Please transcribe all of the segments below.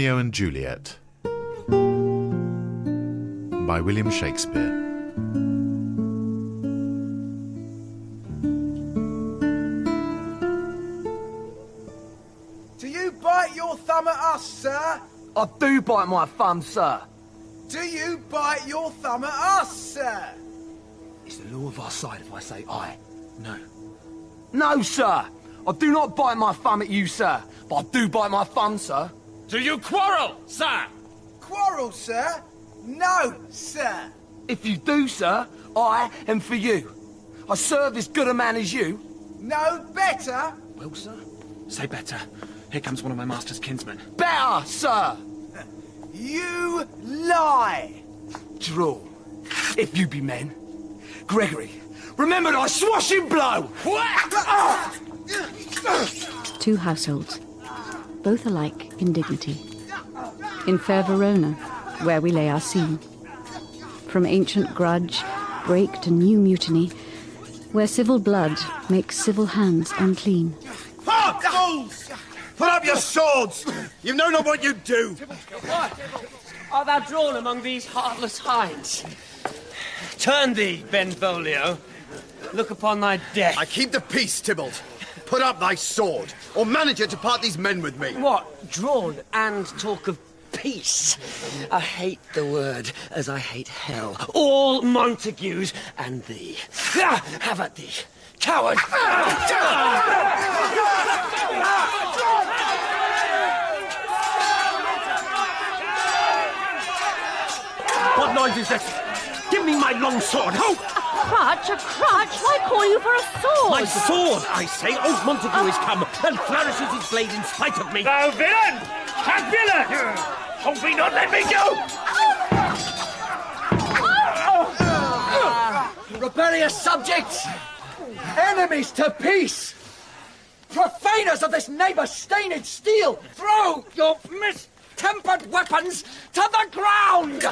Romeo and Juliet by William Shakespeare. Do you bite your thumb at us, sir? I do bite my thumb, sir. Do you bite your thumb at us, sir? It's the law of our side if I say aye. No. No, sir. I do not bite my thumb at you, sir. But I do bite my thumb, sir. Do you quarrel, sir? Quarrel, sir? No, sir. If you do, sir, I am for you. I serve as good a man as you. No better? Well, sir, say better. Here comes one of my master's kinsmen. Better, sir. You lie. Draw. If you be men. Gregory, remember thy swashing blow! Two households, both alike in dignity. In fair Verona, where we lay our scene. From ancient grudge, break to new mutiny, where civil blood makes civil hands unclean. Hark, fools! Put up your swords! You know not what you do! What? Art thou drawn among these heartless hinds? Turn thee, Benvolio. Look upon thy death. I keep the peace, Tybalt. Put up thy sword, or manage it to part these men with me. What? Drawn and talk of peace? I hate the word as I hate hell. All Montagues and thee. Have at thee, coward! What noise is this? Give me my long sword. A crutch? Why call you for a sword? My sword, I say. Old Montague is come and flourishes his blade in spite of me. Thou villain! Capulet! Hold me not, let me go! Rebellious subjects! Enemies to peace! Profaners of this neighbour-stained steel! Throw your mistempered weapons to the ground!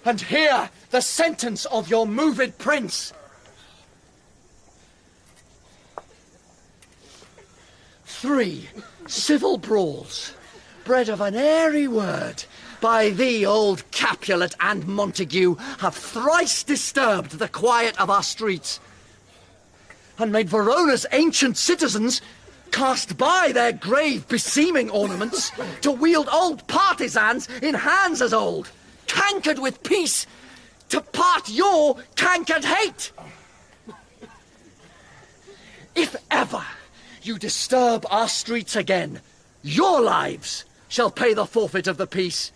And hear the sentence of your moved prince. 3 civil brawls, bred of an airy word, by thee, old Capulet and Montague, have thrice disturbed the quiet of our streets, and made Verona's ancient citizens cast by their grave beseeming ornaments to wield old partisans in hands as old, cankered with peace, to part your cankered hate. If ever you disturb our streets again, your lives shall pay the forfeit of the peace.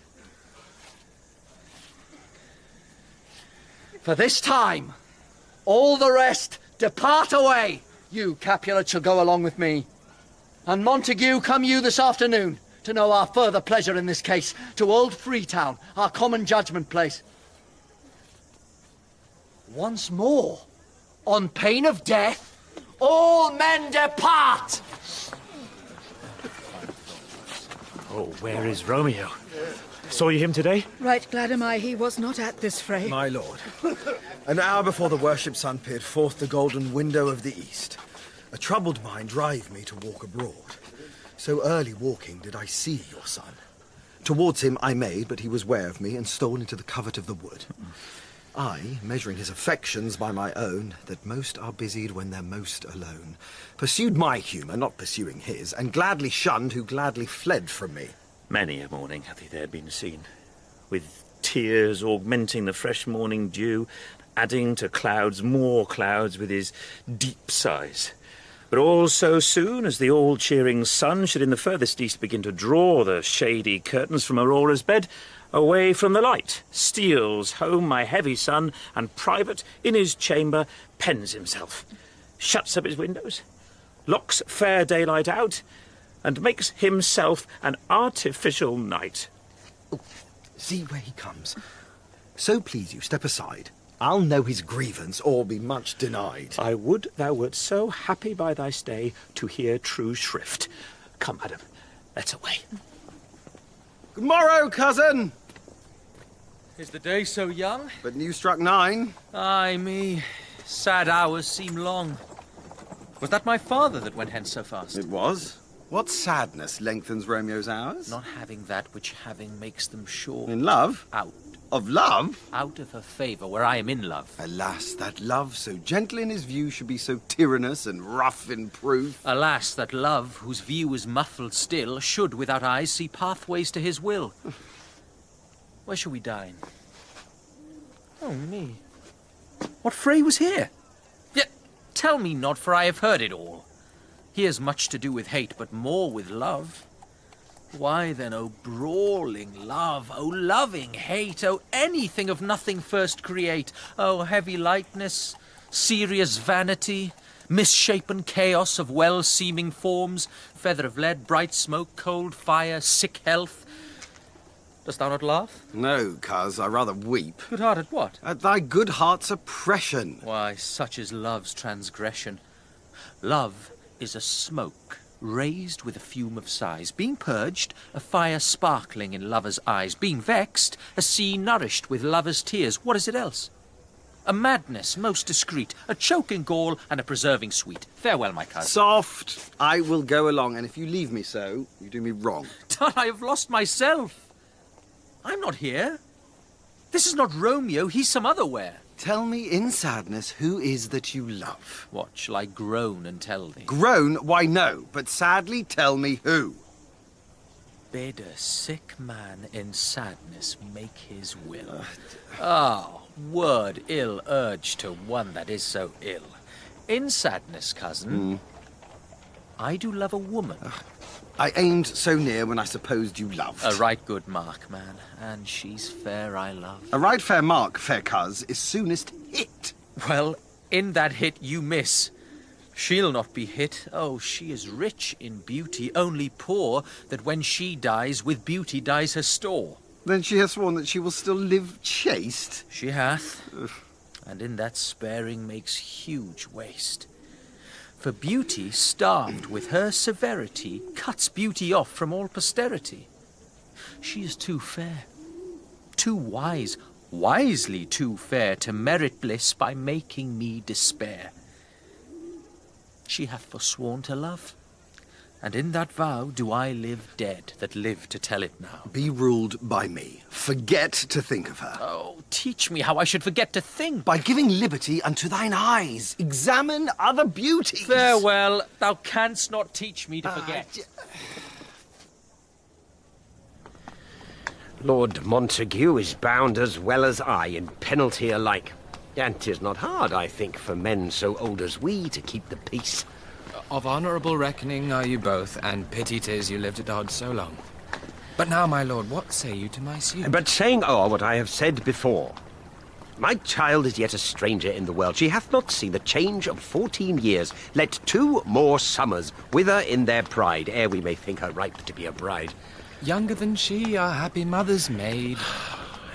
For this time, all the rest depart away. You, Capulet, shall go along with me. And Montague, come you this afternoon to know our further pleasure in this case, to old Freetown, our common judgment place. Once more, on pain of death, all men depart! Oh, where is Romeo? Saw you him today? Right glad am I he was not at this fray. My lord, an hour before the worship sun peered forth the golden window of the east, a troubled mind drave me to walk abroad. So early walking did I see your son. Towards him I made, but he was ware of me and stole into the covert of the wood. I, measuring his affections by my own, that most are busied when they're most alone, pursued my humour, not pursuing his, and gladly shunned who gladly fled from me. Many a morning hath he there been seen, with tears augmenting the fresh morning dew, adding to clouds more clouds with his deep sighs. But all so soon as the all-cheering sun should in the furthest east begin to draw the shady curtains from Aurora's bed, away from the light steals home my heavy son, and private in his chamber pens himself, shuts up his windows, locks fair daylight out, and makes himself an artificial night. Oh, see where he comes. So please you, step aside. I'll know his grievance, or be much denied. I would thou wert so happy by thy stay to hear true shrift. Come, madam, let's away. Good morrow, cousin! Is the day so young? But news struck 9. Ay me, sad hours seem long. Was that my father that went hence so fast? It was. What sadness lengthens Romeo's hours? Not having that which having makes them sure. In love? Out. Of love? Out of her favour, where I am in love. Alas, that love, so gentle in his view, should be so tyrannous and rough in proof. Alas, that love, whose view is muffled still, should, without eyes, see pathways to his will. Where shall we dine? Oh, me. What fray was here? Yet, tell me not, for I have heard it all. Here's much to do with hate, but more with love. Why then, O brawling love, O loving hate, O anything of nothing first create, O heavy lightness, serious vanity, misshapen chaos of well-seeming forms, feather of lead, bright smoke, cold fire, sick health. Dost thou not laugh? No, coz, I rather weep. Good heart at what? At thy good heart's oppression. Why, such is love's transgression. Love is a smoke, raised with a fume of sighs, being purged, a fire sparkling in lover's eyes, being vexed, a sea nourished with lover's tears. What is it else? A madness most discreet, a choking gall, and a preserving sweet. Farewell, my cousin. Soft! I will go along, and if you leave me so, you do me wrong. Tut, I have lost myself. I'm not here. This is not Romeo, he's some other where. Tell me in sadness who is that you love. What, shall I groan and tell thee? Groan? Why, no, but sadly tell me who. Bid a sick man in sadness make his will. Word ill urged to one that is so ill. In sadness, cousin, I do love a woman. I aimed so near when I supposed you loved. A right good mark, man, and she's fair I love. A right fair mark, fair cuz, is soonest hit. Well, in that hit you miss. She'll not be hit. Oh, she is rich in beauty, only poor that when she dies, with beauty dies her store. Then she has sworn that she will still live chaste? She hath, and in that sparing makes huge waste. For beauty, starved with her severity, cuts beauty off from all posterity. She is too fair, too wise, wisely too fair to merit bliss by making me despair. She hath forsworn to love, and in that vow do I live dead that live to tell it now. Be ruled by me. Forget to think of her. Oh, teach me how I should forget to think. By giving liberty unto thine eyes. Examine other beauties. Farewell, thou canst not teach me to forget. Lord Montague is bound as well as I in penalty alike. And 'tis not hard, I think, for men so old as we to keep the peace. Of honourable reckoning are you both, and pity 'tis you lived at odds so long. But now, my lord, what say you to my suit? But saying o'er what I have said before, my child is yet a stranger in the world. She hath not seen the change of 14 years. Let 2 more summers wither in their pride, ere we may think her ripe to be a bride. Younger than she, our happy mother's maid.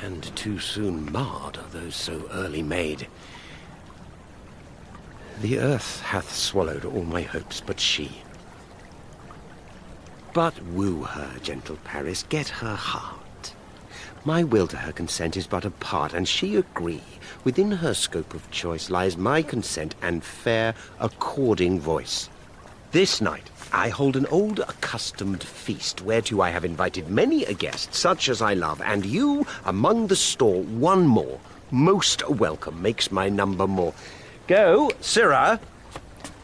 And too soon marred are those so early made. The earth hath swallowed all my hopes but she. But woo her, gentle Paris, get her heart. My will to her consent is but a part, and she agree. Within her scope of choice lies my consent and fair according voice. This night I hold an old accustomed feast, whereto I have invited many a guest, such as I love, and you among the store one more. Most welcome makes my number more. Go, sirrah,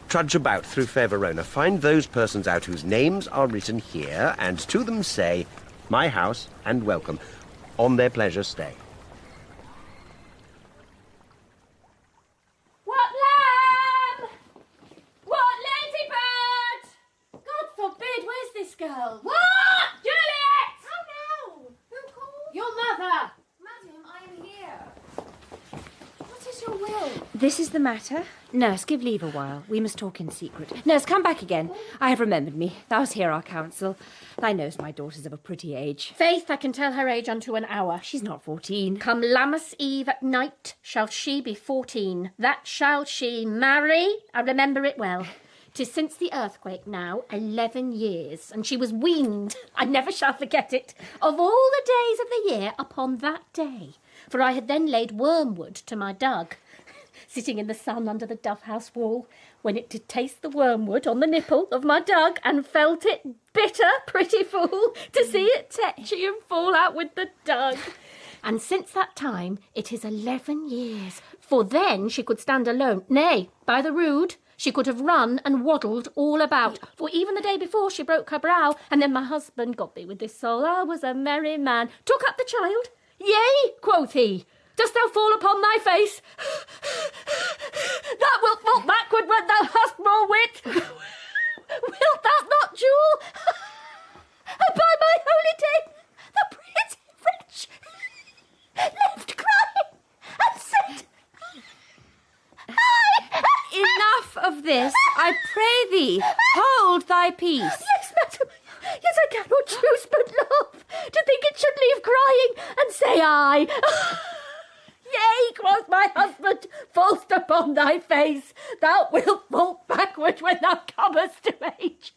trudge about through fair Verona, find those persons out whose names are written here, and to them say, my house and welcome, on their pleasure stay. What lamb? What ladybird? God forbid, where's this girl? What? Juliet! Oh no! Who called? Your mother! Madam, I am here. What is your will? This is the matter. Nurse, give leave a while. We must talk in secret. Nurse, come back again. I have remembered me. Thou'st hear our counsel. Thou knowest my daughter's of a pretty age. Faith, I can tell her age unto an hour. She's not 14. Come Lammas Eve at night shall she be 14. That shall she marry. I remember it well. 'Tis since the earthquake now 11 years, and she was weaned. I never shall forget it. Of all the days of the year, upon that day. For I had then laid wormwood to my dug. sitting in the sun under the dove-house wall, when it did taste the wormwood on the nipple of my dug, and felt it bitter, pretty fool, to see it tetchy and fall out with the dug. And since that time it is 11 years, for then she could stand alone. Nay, by the rood, she could have run and waddled all about, for even the day before she broke her brow, and then my husband, God be with his soul, I was a merry man, took up the child. Yea, quoth he, dost thou fall upon thy face? Thou wilt fall backward when thou hast more wit. Wilt thou not, Jewel? And by my holy day, the pretty French left crying and said, Enough of this, I pray thee, hold thy peace. Yes, madam. Yes, I cannot choose but laugh, to think it should leave crying and say aye. Yea, quoth my husband, fall'st upon thy face, thou wilt fall backward when thou comest to age.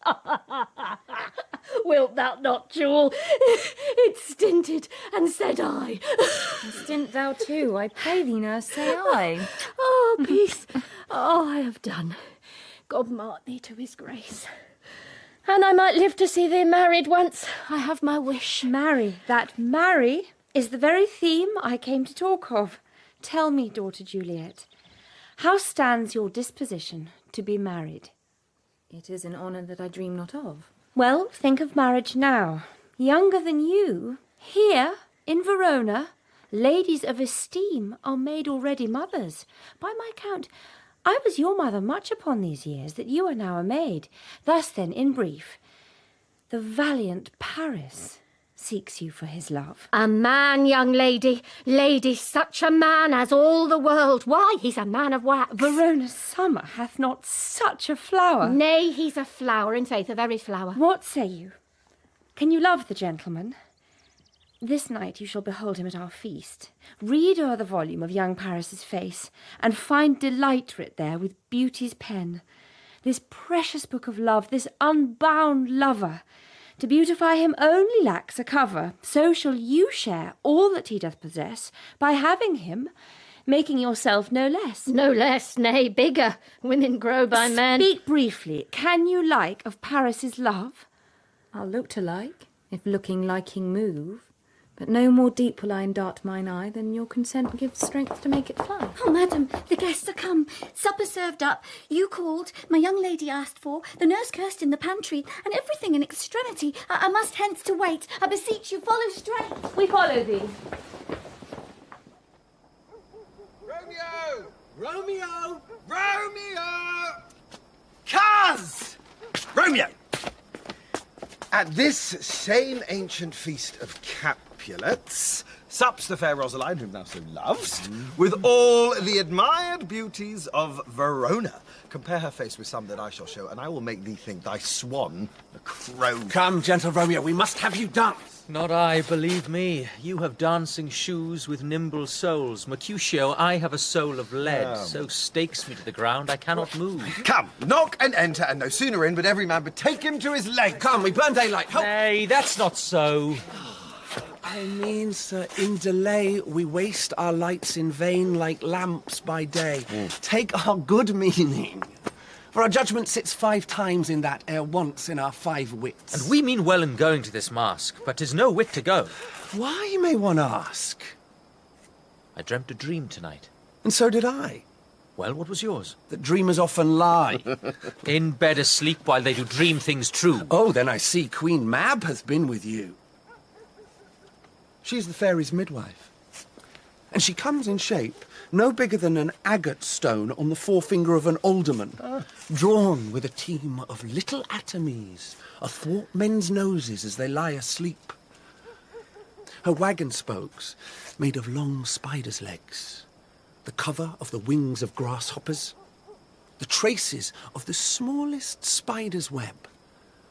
Wilt thou not, Jewel? It stinted, and said I. Stint thou too, I pray thee, nurse, say I. Oh, peace. Oh, I have done. God mark thee to his grace. And I might live to see thee married once. I have my wish. Marry, that marry is the very theme I came to talk of. Tell me, daughter Juliet, how stands your disposition to be married? It is an honour that I dream not of. Well, think of marriage now. Younger than you, here in Verona, ladies of esteem are made already mothers. By my count, I was your mother much upon these years that you are now a maid. Thus then, in brief, the valiant Paris seeks you for his love. A man, young lady. Lady, such a man as all the world. Why, he's a man of wax. Verona's summer hath not such a flower. Nay, he's a flower, in faith, a very flower. What say you? Can you love the gentleman? This night you shall behold him at our feast. Read o'er the volume of young Paris's face, and find delight writ there with beauty's pen. This precious book of love, this unbound lover, to beautify him only lacks a cover. So shall you share all that he doth possess, by having him, making yourself no less. No less, nay, bigger. Women grow by men. Speak briefly. Can you like of Paris's love? I'll look to like, if looking liking move. But no more deep will I dart mine eye than your consent gives strength to make it fly. Oh, madam, the guests are come. Supper served up. You called, my young lady asked for, the nurse cursed in the pantry, and everything in extremity. I must hence to wait. I beseech you, follow straight. We follow thee. Romeo! Romeo! Romeo! Cuz! Romeo! At this same ancient feast of Capulets, sups the fair Rosaline, whom thou so loves, with all the admired beauties of Verona. Compare her face with some that I shall show, and I will make thee think thy swan a crow. Come, gentle Romeo, we must have you dance. Not I, believe me. You have dancing shoes with nimble soles. Mercutio, I have a soul of lead, so stakes me to the ground I cannot move. Come, knock and enter, and no sooner in, but every man betake him to his leg. Come, we burn daylight. Help. Nay, that's not so. I mean, sir, in delay we waste our lights in vain like lamps by day. Take our good meaning. For our judgment sits 5 times in that ere once in our 5 wits. And we mean well in going to this masque, but 'tis no wit to go. Why, may one ask? I dreamt a dream tonight. And so did I. Well, what was yours? That dreamers often lie. In bed asleep while they do dream things true. Oh, then I see Queen Mab has been with you. She's the fairy's midwife. And she comes in shape no bigger than an agate stone on the forefinger of an alderman, drawn with a team of little atomies athwart men's noses as they lie asleep. Her wagon spokes made of long spiders' legs, the cover of the wings of grasshoppers, the traces of the smallest spider's web,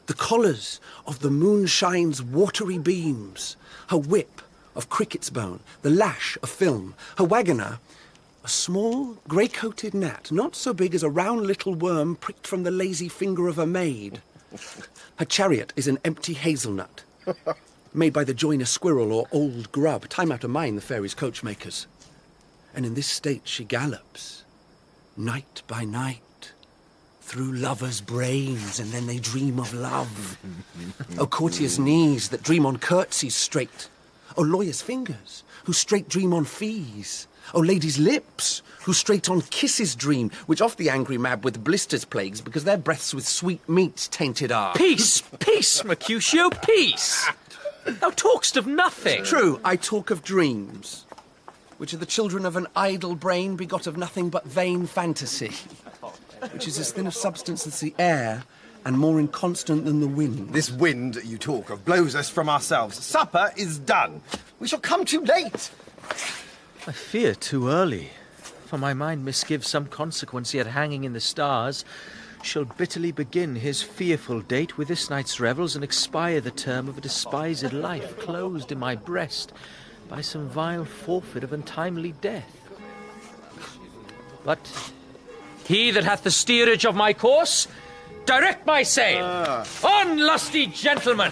the collars of the moonshine's watery beams, her whip of cricket's bone, the lash of film, her wagoner, a small, grey-coated gnat, not so big as a round little worm pricked from the lazy finger of a maid. Her chariot is an empty hazelnut, made by the joiner squirrel or old grub, time out of mind the fairies' coachmakers. And in this state she gallops, night by night, through lovers' brains, and then they dream of love. O courtiers' knees that dream on curtsies straight. O lawyers' fingers, who straight dream on fees. O ladies' lips, who straight on kisses dream, which oft the angry mab with blisters plagues, because their breaths with sweet meats tainted are. Peace, peace, Mercutio, peace! Thou talk'st of nothing. True, I talk of dreams, which are the children of an idle brain begot of nothing but vain fantasy, which is as thin of substance as the air, and more inconstant than the wind. This wind you talk of blows us from ourselves. Supper is done. We shall come too late. I fear too early, for my mind misgives some consequence yet hanging in the stars shall bitterly begin his fearful date with this night's revels and expire the term of a despised life closed in my breast by some vile forfeit of untimely death. But he that hath the steerage of my course, direct my sail. On, lusty gentlemen!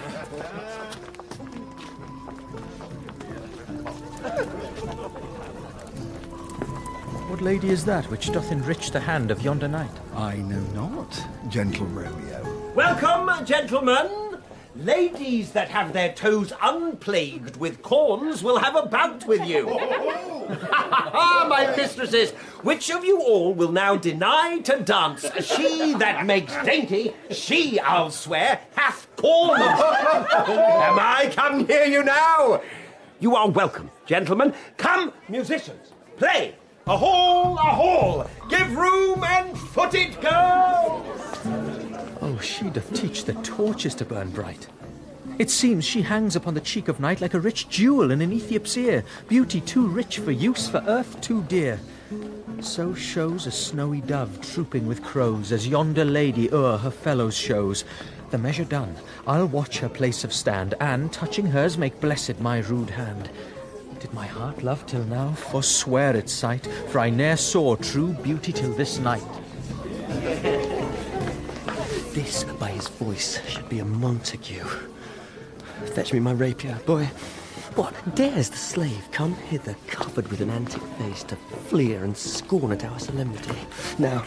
What lady is that which doth enrich the hand of yonder knight? I know not, gentle Romeo. Welcome, gentlemen. Ladies that have their toes unplagued with corns will have a bout with you. My mistresses, which of you all will now deny to dance? She that makes dainty, she, I'll swear, hath corns. Am I come near you now? You are welcome, gentlemen. Come, musicians, play. A hall, a hall! Give room and foot it go! Oh, she doth teach the torches to burn bright. It seems she hangs upon the cheek of night like a rich jewel in an Ethiop's ear, beauty too rich for use, for earth too dear. So shows a snowy dove trooping with crows, as yonder lady o'er her fellows shows. The measure done, I'll watch her place of stand, and, touching hers, make blessed my rude hand. Did my heart love till now forswear its sight, for I ne'er saw true beauty till this night. This, by his voice, should be a Montague. Fetch me my rapier, boy. What, dares the slave come hither covered with an antic face to fleer and scorn at our solemnity? Now,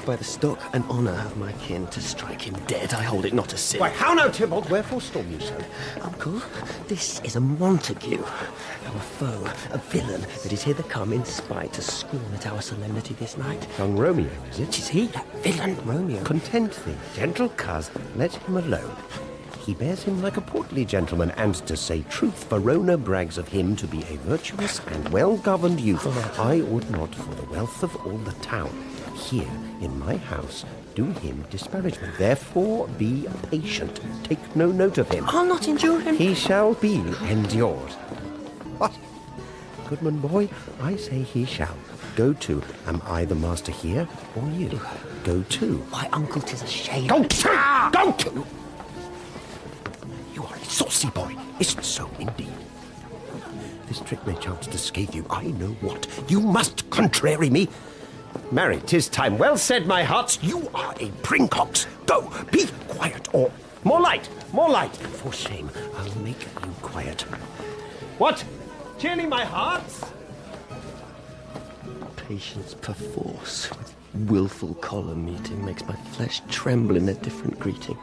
by the stock and honour of my kin, to strike him dead, I hold it not a sin. Why, how now, Tybalt? Wherefore storm you so? Uncle, this is a Montague, our foe, a villain that is hither come in spite to scorn at our solemnity this night. Young Romeo, is it? 'Tis he, that villain Romeo. Content thee, gentle coz, let him alone. He bears him like a portly gentleman, and to say truth, Verona brags of him to be a virtuous and well-governed youth. I would not, for the wealth of all the town, here in my house, do him disparagement. Therefore be patient. Take no note of him. I'll not endure him. He shall be endured. What? Goodman boy, I say he shall. Go to. Am I the master here, or you? Go to. Why, uncle, 'tis a shame. Go to! Go to! You are a saucy boy. Isn't so, indeed? This trick may chance to scathe you. I know what. You must contrary me. Marry, 'tis time. Well said, my hearts. You are a princox. Go, be quiet, or... More light, more light. For shame, I'll make you quiet. What? Cheerly, my hearts? Patience perforce with wilful choler meeting makes my flesh tremble in a different greeting.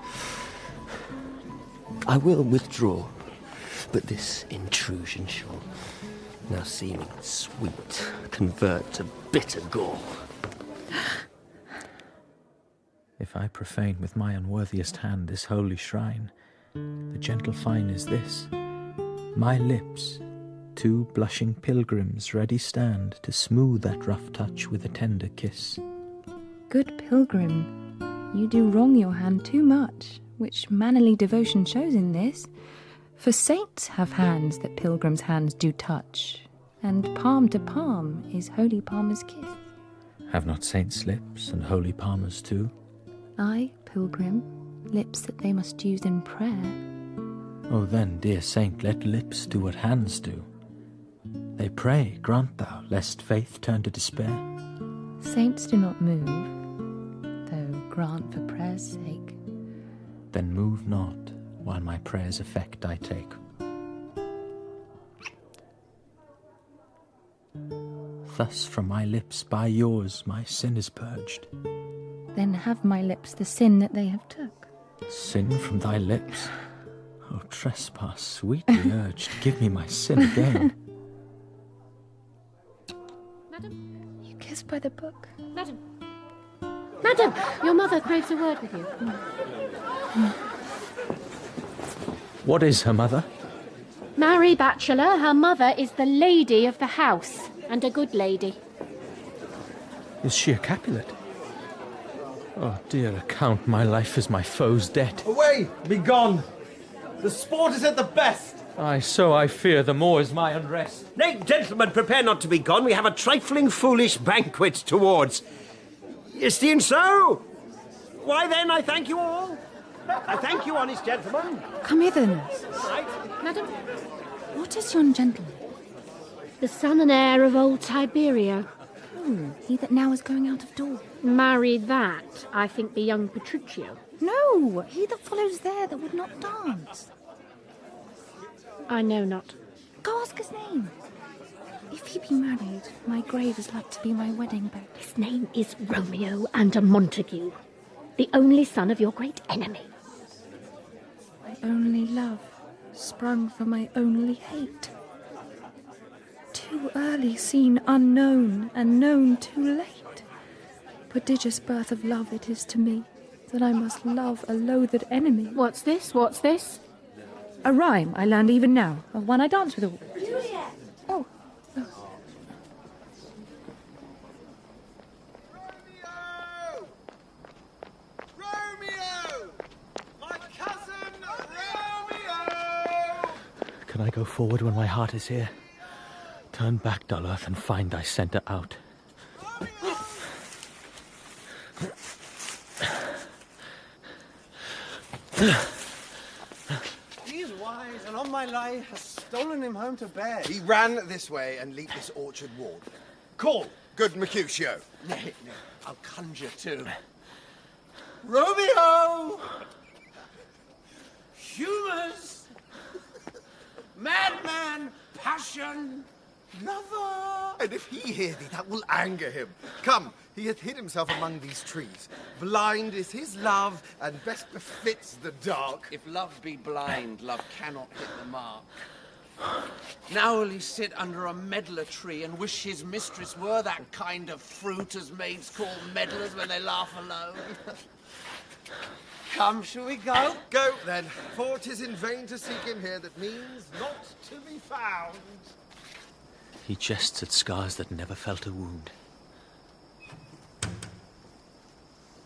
I will withdraw, but this intrusion shall, now seeming sweet, convert to bitter gall. If I profane with my unworthiest hand this holy shrine, the gentle fine is this: my lips, two blushing pilgrims, ready stand to smooth that rough touch with a tender kiss. Good pilgrim, you do wrong your hand too much, which mannerly devotion shows in this. For saints have hands that pilgrims' hands do touch, and palm to palm is holy palmer's kiss. Have not saints lips, and holy palmers too? I, pilgrim, lips that they must use in prayer. Oh then, dear saint, let lips do what hands do. They pray, grant thou, lest faith turn to despair. Saints do not move, though grant for prayer's sake. Then move not, while my prayer's effect I take. Thus from my lips by yours my sin is purged. Then have my lips the sin that they have took. Sin from thy lips? O trespass, sweetly urged, give me my sin again. Madam? You kissed by the book. Madam? Madam, your mother craves a word with you. What is her mother? Marry, bachelor, her mother is the lady of the house, and a good lady. Is she a Capulet? Oh, dear Count, my life is my foe's debt. Away! Be gone! The sport is at the best! Aye, so I fear, the more is my unrest. Nay, gentlemen, prepare not to be gone. We have a trifling foolish banquet towards. Esteemed so? Why then, I thank you all. I thank you, honest gentlemen. Come hither, nurse. Right. Madam? What is yon gentleman? The son and heir of old Tiberio. Oh, he that now is going out of door. Marry that, I think, be young Petruchio. No, he that follows there that would not dance. I know not. Go ask his name. If he be married, my grave is like to be my wedding bed. His name is Romeo and Montague, the only son of your great enemy. My only love, sprung from my only hate. Too early seen unknown, and known too late. Prodigious birth of love it is to me, that I must love a loathed enemy. What's this? What's this? A rhyme I learned even now, of one I dance with all. Juliet! Oh. Romeo! My cousin Romeo! Can I go forward when my heart is here? Turn back, dull earth, and find thy centre out. He's wise, and on my life has stolen him home to bed. He ran this way and leaped this orchard ward. Call, good Mercutio. Nay, I'll conjure too. Romeo! Humours! Madman! Passion! Lover! And if he hear thee, that will anger him. Come, he hath hid himself among these trees. Blind is his love, and best befits the dark. If love be blind, love cannot hit the mark. Now will he sit under a medlar tree and wish his mistress were that kind of fruit as maids call meddlers when they laugh alone. Come, shall we go? Go, then, for 'tis in vain to seek him here that means not to be found. He jests at scars that never felt a wound.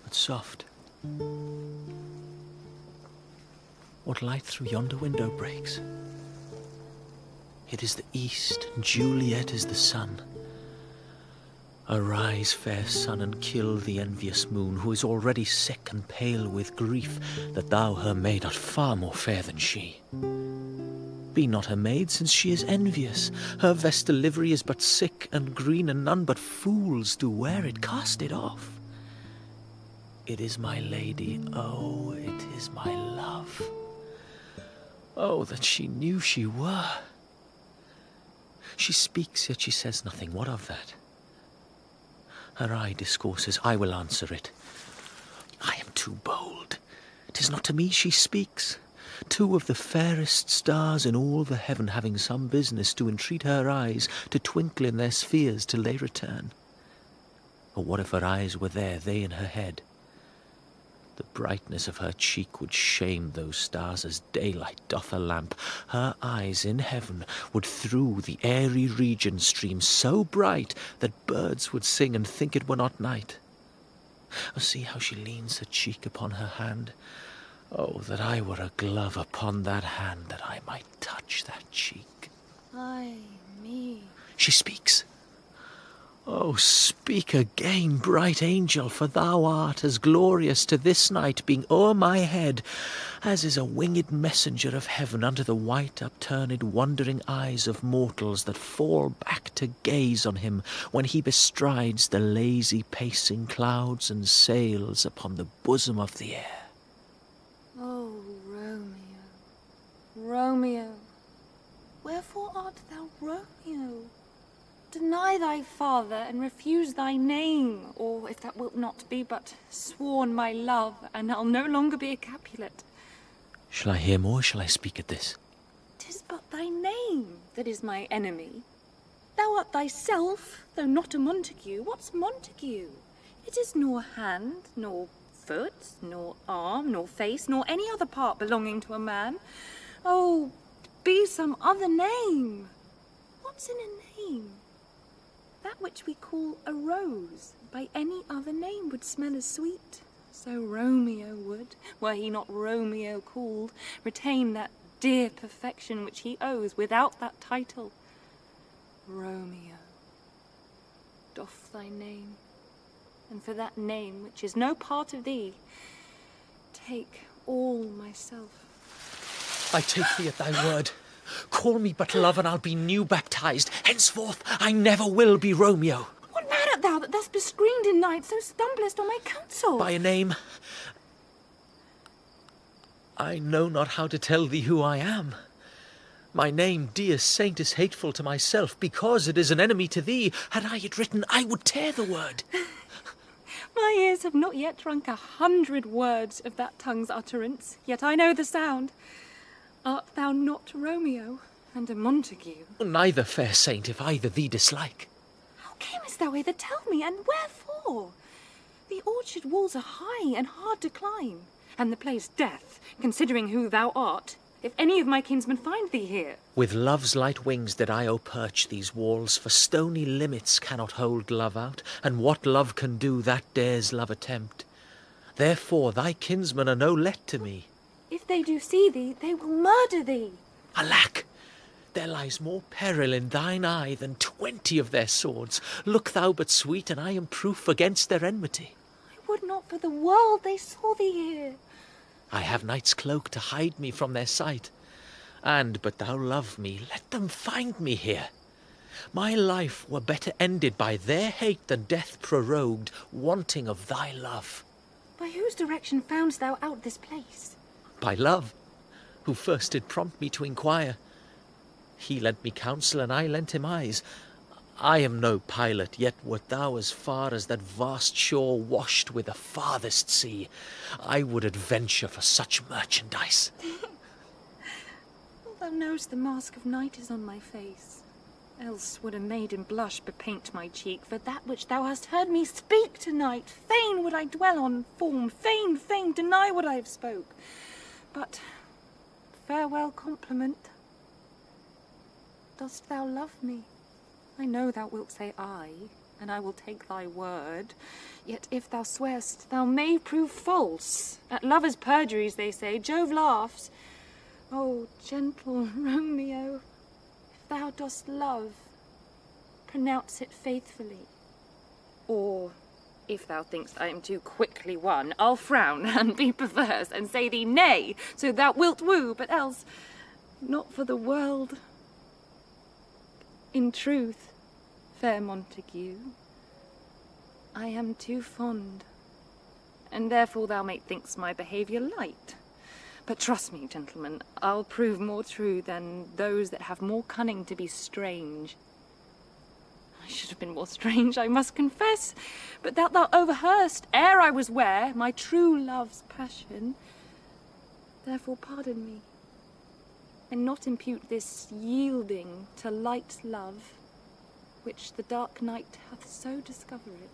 But soft. What light through yonder window breaks? It is the east, and Juliet is the sun. Arise, fair sun, and kill the envious moon, who is already sick and pale with grief that thou her maid art far more fair than she. Be not her maid, since she is envious. Her vestal livery is but sick and green, and none but fools do wear it. Cast it off. It is my lady, oh, it is my love. Oh, that she knew she were. She speaks, yet she says nothing. What of that? Her eye discourses, I will answer it. I am too bold. 'Tis not to me she speaks. Two of the fairest stars in all the heaven having some business to entreat her eyes to twinkle in their spheres till they return. Or what if her eyes were there, they in her head? The brightness of her cheek would shame those stars as daylight doth a lamp. Her eyes in heaven would through the airy region stream so bright that birds would sing and think it were not night. Oh, see how she leans her cheek upon her hand. Oh, that I were a glove upon that hand, that I might touch that cheek. Ay, me. She speaks. Oh, speak again, bright angel, for thou art as glorious to this night, being o'er my head, as is a winged messenger of heaven under the white upturned wondering eyes of mortals that fall back to gaze on him when he bestrides the lazy pacing clouds and sails upon the bosom of the air. Oh, Romeo, Romeo, wherefore art thou Romeo? Deny deny thy father and refuse thy name, or if that wilt not be but sworn my love, and I'll no longer be a Capulet. Shall I hear more, or shall I speak at this? 'Tis but thy name that is my enemy. Thou art thyself, though not a Montague. What's Montague? It is nor hand, nor foot, nor arm, nor face, nor any other part belonging to a man. Oh, be some other name. What's in a name? That which we call a rose, by any other name would smell as sweet. So Romeo would, were he not Romeo called, retain that dear perfection which he owes without that title. Romeo, doff thy name, and for that name, which is no part of thee, take all myself. I take thee at thy word. Call me but love, and I'll be new baptized. Henceforth I never will be Romeo. What man art thou that thus bescreened in night so stumblest on my counsel? By a name. I know not how to tell thee who I am. My name, dear saint, is hateful to myself, because it is an enemy to thee. Had I it written, I would tear the word. My ears have not yet drunk 100 words of that tongue's utterance, yet I know the sound. Art thou not Romeo, and a Montague? Neither, fair saint, if either thee dislike. How camest thou hither? Tell me, and wherefore? The orchard walls are high and hard to climb, and the place death, considering who thou art, if any of my kinsmen find thee here. With love's light wings did I perch these walls, for stony limits cannot hold love out, and what love can do, that dares love attempt. Therefore thy kinsmen are no let to me. If they do see thee, they will murder thee. Alack! There lies more peril in thine eye than 20 of their swords. Look thou but sweet, and I am proof against their enmity. I would not for the world they saw thee here. I have night's cloak to hide me from their sight. And, but thou love me, let them find me here. My life were better ended by their hate than death prorogued, wanting of thy love. By whose direction foundst thou out this place? By love, who first did prompt me to inquire. He lent me counsel, and I lent him eyes. I am no pilot, yet wert thou as far as that vast shore washed with the farthest sea, I would adventure for such merchandise. Well, thou know'st the mask of night is on my face. Else would a maiden blush bepaint my cheek for that which thou hast heard me speak tonight. Fain would I dwell on form, fain deny what I have spoke. But farewell compliment. Dost thou love me? I know thou wilt say aye, and I will take thy word. Yet if thou swearst, thou may prove false. At lovers' perjuries, they say, Jove laughs. Oh, gentle Romeo, if thou dost love, pronounce it faithfully. Or, if thou thinkst I am too quickly won, I'll frown and be perverse and say thee nay, so thou wilt woo, but else, not for the world. In truth, fair Montague, I am too fond, and therefore thou methinkst my behaviour light. But trust me, gentlemen, I'll prove more true than those that have more cunning to be strange. I should have been more strange, I must confess, but that thou overheardst ere I was ware my true love's passion. Therefore pardon me, and not impute this yielding to light love, which the dark night hath so discovered.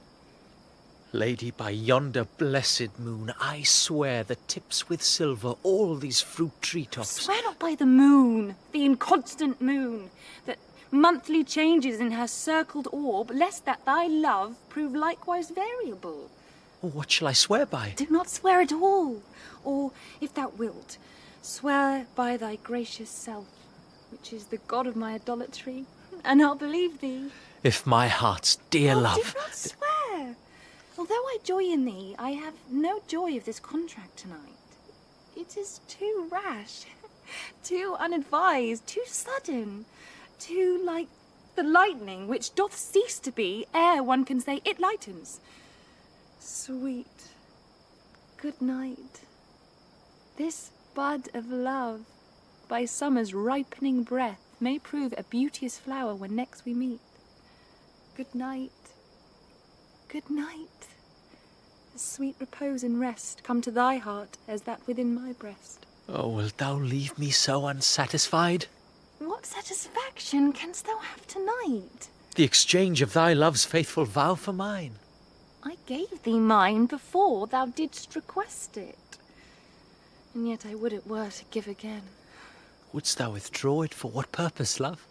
Lady, by yonder blessed moon, I swear that tips with silver all these fruit tree-tops. Swear not by the moon, the inconstant moon, that monthly changes in her circled orb, lest that thy love prove likewise variable. What shall I swear by? Do not swear at all, or, if thou wilt, swear by thy gracious self, which is the god of my idolatry, and I'll believe thee. If my heart's dear love... Do not swear. Although I joy in thee, I have no joy of this contract tonight. It is too rash, too unadvised, too sudden, too like the lightning which doth cease to be ere one can say it lightens. Sweet, good night. This bud of love, by summer's ripening breath, may prove a beauteous flower when next we meet. Good night. Good night. As sweet repose and rest come to thy heart as that within my breast. Oh, wilt thou leave me so unsatisfied? What satisfaction canst thou have tonight? The exchange of thy love's faithful vow for mine. I gave thee mine before thou didst request it. And yet I would it were to give again. Wouldst thou withdraw it for what purpose, love?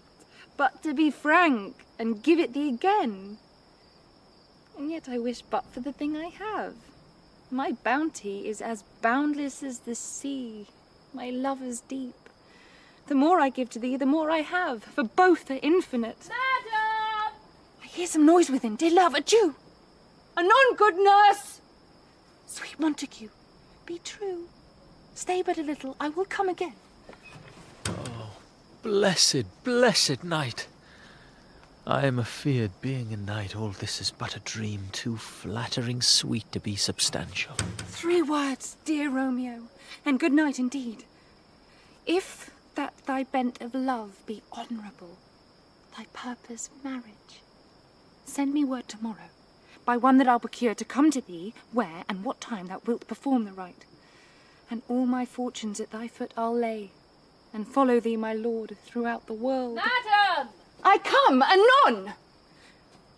But to be frank, and give it thee again. And yet I wish but for the thing I have. My bounty is as boundless as the sea, my love as deep. The more I give to thee, the more I have, for both are infinite. Madam! I hear some noise within. Dear love, adieu! Anon, good nurse! Sweet Montague, be true. Stay but a little, I will come again. Oh, blessed, blessed night! I am afeard, being a knight, all this is but a dream, too flattering sweet to be substantial. 3 words, dear Romeo, and good night indeed. If that thy bent of love be honourable, thy purpose marriage, send me word tomorrow, by one that I'll procure to come to thee, where and what time thou wilt perform the rite. And all my fortunes at thy foot I'll lay, and follow thee, my lord, throughout the world. Madam! I come anon!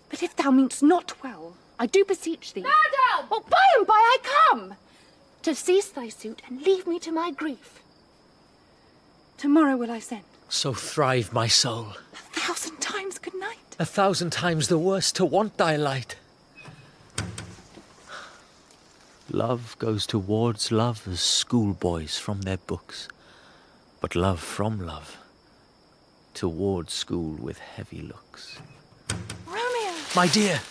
But if thou mean'st not well, I do beseech thee. Madam! Well, by and by I come, to cease thy suit and leave me to my grief. Tomorrow will I send. So thrive my soul. 1,000 times good night. 1,000 times the worse to want thy light. Love goes towards love as schoolboys from their books, but love from love towards school with heavy looks. Romeo! My dear!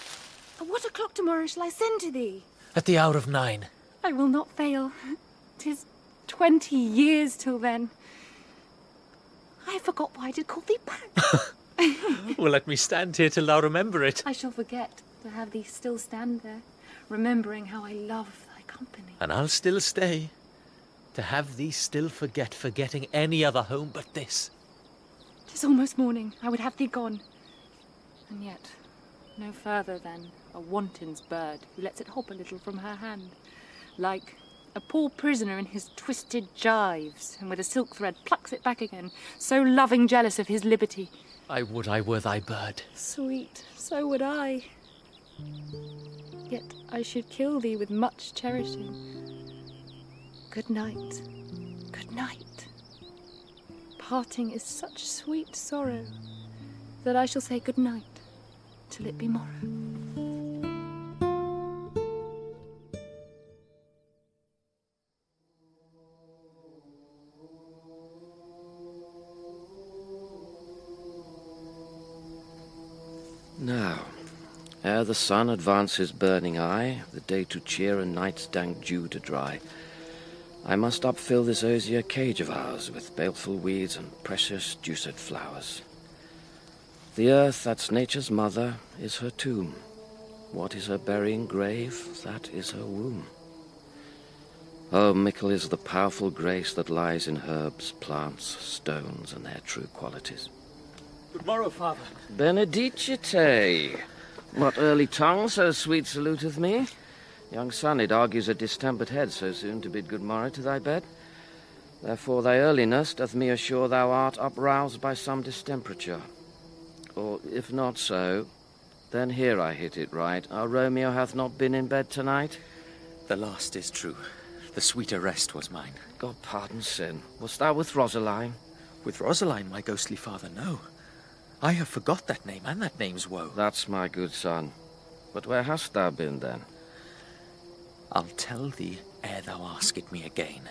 At what o'clock tomorrow shall I send to thee? At the hour of 9. I will not fail. 'Tis 20 years till then. I forgot why I did call thee back. Well, let me stand here till thou remember it. I shall forget to have thee still stand there, remembering how I love thy company. And I'll still stay, to have thee still forgetting any other home but this. 'Tis almost morning. I would have thee gone. And yet, no further than a wanton's bird who lets it hop a little from her hand, like a poor prisoner in his twisted gyves, and with a silk thread plucks it back again, so loving jealous of his liberty. I would I were thy bird. Sweet, so would I. Yet I should kill thee with much cherishing. Good night, good night. Parting is such sweet sorrow that I shall say good night till it be morrow. Now, ere the sun advance his burning eye, the day to cheer and night's dank dew to dry, I must upfill this osier cage of ours with baleful weeds and precious juiced flowers. The earth, that's nature's mother, is her tomb. What is her burying grave? That is her womb. Oh, mickle is the powerful grace that lies in herbs, plants, stones, and their true qualities. Good morrow, father. Benedicite! What early tongue so sweet saluteth me? Young son, it argues a distempered head so soon to bid good morrow to thy bed. Therefore thy earliness doth me assure thou art uproused by some distemperature. Or if not so, then here I hit it right. Our Romeo hath not been in bed tonight. The last is true. The sweeter rest was mine. God pardon sin. Wast thou with Rosaline? With Rosaline, my ghostly father, no. I have forgot that name, and that name's woe. That's my good son. But where hast thou been, then? I'll tell thee ere thou ask it me again.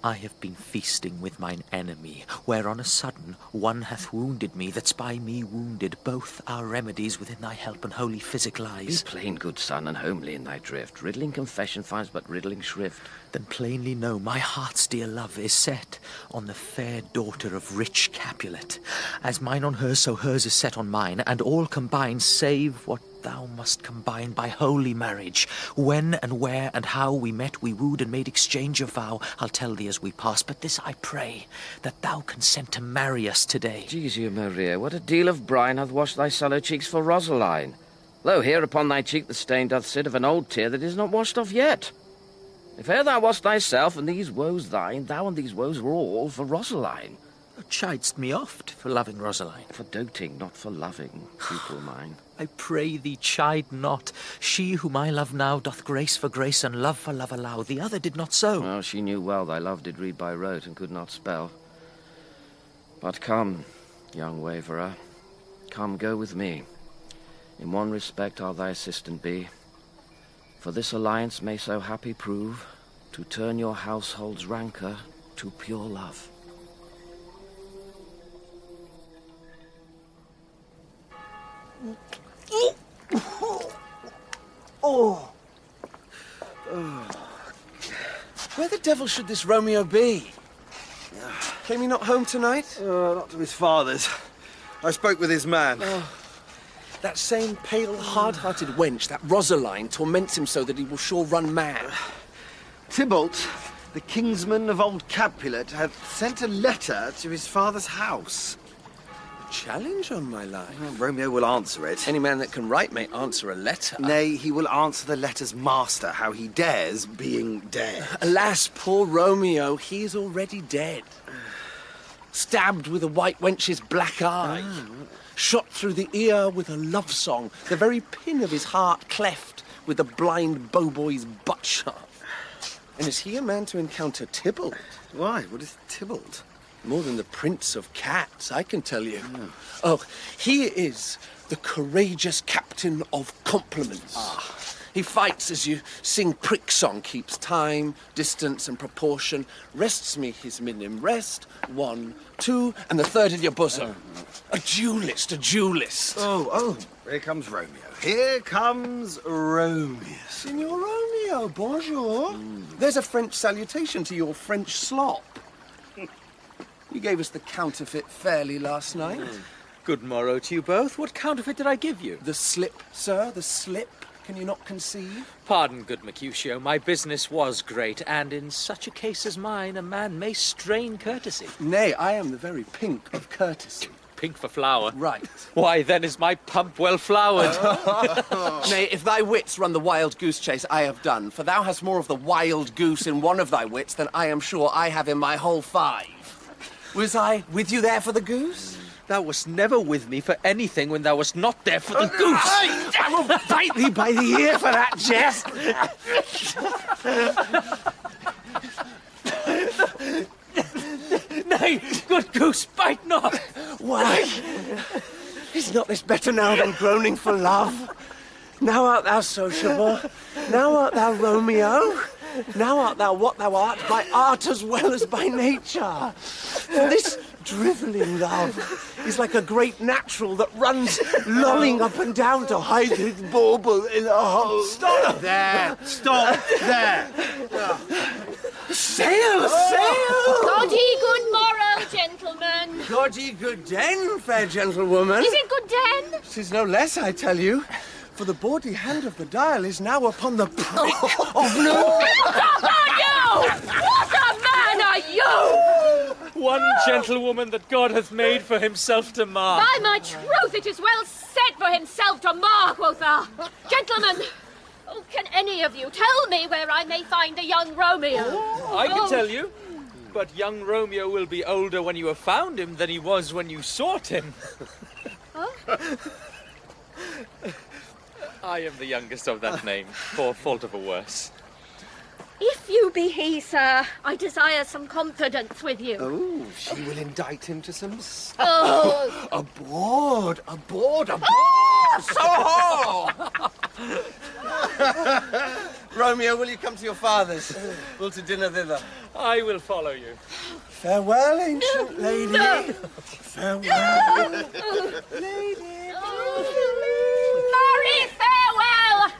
I have been feasting with mine enemy, where on a sudden one hath wounded me that's by me wounded. Both our remedies within thy help and holy physic lies. Be plain, good son, and homely in thy drift. Riddling confession finds but riddling shrift. Then plainly know my heart's dear love is set on the fair daughter of rich Capulet. As mine on hers, so hers is set on mine, and all combined, save what thou must combine by holy marriage. When and where and how we met, we wooed and made exchange of vow, I'll tell thee as we pass. But this I pray, that thou consent to marry us today. Jesu Maria, what a deal of brine hath washed thy sallow cheeks for Rosaline. Lo, here upon thy cheek the stain doth sit of an old tear that is not washed off yet. If e'er thou wast thyself, and these woes thine, thou and these woes were all for Rosaline. Thou chid'st me oft for loving Rosaline. For doting, not for loving, pupil mine. I pray thee, chide not. She whom I love now doth grace for grace and love for love allow. The other did not so. Well, she knew well thy love did read by rote and could not spell. But come, young waverer, come, go with me. In one respect I'll thy assistant be. For this alliance may so happy prove, to turn your household's rancour to pure love. Where the devil should this Romeo be? Came he not home tonight? Not to his father's. I spoke with his man. That same pale, hard-hearted wench, that Rosaline, torments him so that he will sure run mad. Tybalt, the kingsman of old Capulet, hath sent a letter to his father's house. Challenge on my life. Well, Romeo will answer it. Any man that can write may answer a letter. Nay, he will answer the letter's master, how he dares, being dead. Alas, poor Romeo, he is already dead. Stabbed with a white wench's black eye. Shot through the ear with a love song. The very pin of his heart cleft with a blind bowboy's butt shot. And is he a man to encounter Tybalt? Why? What is Tybalt? More than the prince of cats, I can tell you. Oh, he is the courageous captain of compliments. He fights as you sing prick song, keeps time, distance, and proportion. Rests me his minim rest. 1, 2, and the third in your bosom. A duelist, a duelist. Oh, here comes Romeo. Here comes Romeo. Signor Romeo, bonjour. There's a French salutation to your French slop. You gave us the counterfeit fairly last night. Good morrow to you both. What counterfeit did I give you? The slip, sir, the slip. Can you not conceive? Pardon, good Mercutio, my business was great, and in such a case as mine, a man may strain courtesy. Nay, I am the very pink of courtesy. Pink for flower? Right. Why, then is my pump well flowered. Nay, if thy wits run the wild goose chase, I have done, for thou hast more of the wild goose in one of thy wits than I am sure I have in my whole 5. Was I with you there for the goose? Thou wast never with me for anything when thou wast not there for the goose. I will bite thee by the ear for that jest. Nay, good goose, bite not. Why? Is not this better now than groaning for love? Now art thou sociable. Now art thou Romeo. Now art thou what thou art, by art as well as by nature. For this drivelling love is like a great natural that runs lolling up and down to hide its bauble in a hole. Stop there! Stop there! Sail, sail! God ye good morrow, gentlemen. God ye good den, fair gentlewoman. Is it good den? 'Tis no less, I tell you. For the bawdy hand of the dial is now upon the prick of noon. What about you? What a man are you? One gentlewoman that God hath made for himself to mar. By my troth, it is well said for himself to mar, quotha. Gentlemen, can any of you tell me where I may find a young Romeo? I can tell you. But young Romeo will be older when you have found him than he was when you sought him. Huh? I am the youngest of that name, for fault of a worse. If you be he, sir, I desire some confidence with you. Oh, she will indict him to some... Oh. Aboard, aboard, aboard! Oh! So Romeo, will you come to your father's? We'll to dinner thither. I will follow you. Farewell, ancient lady. No. Farewell. Lady. Marry, farewell!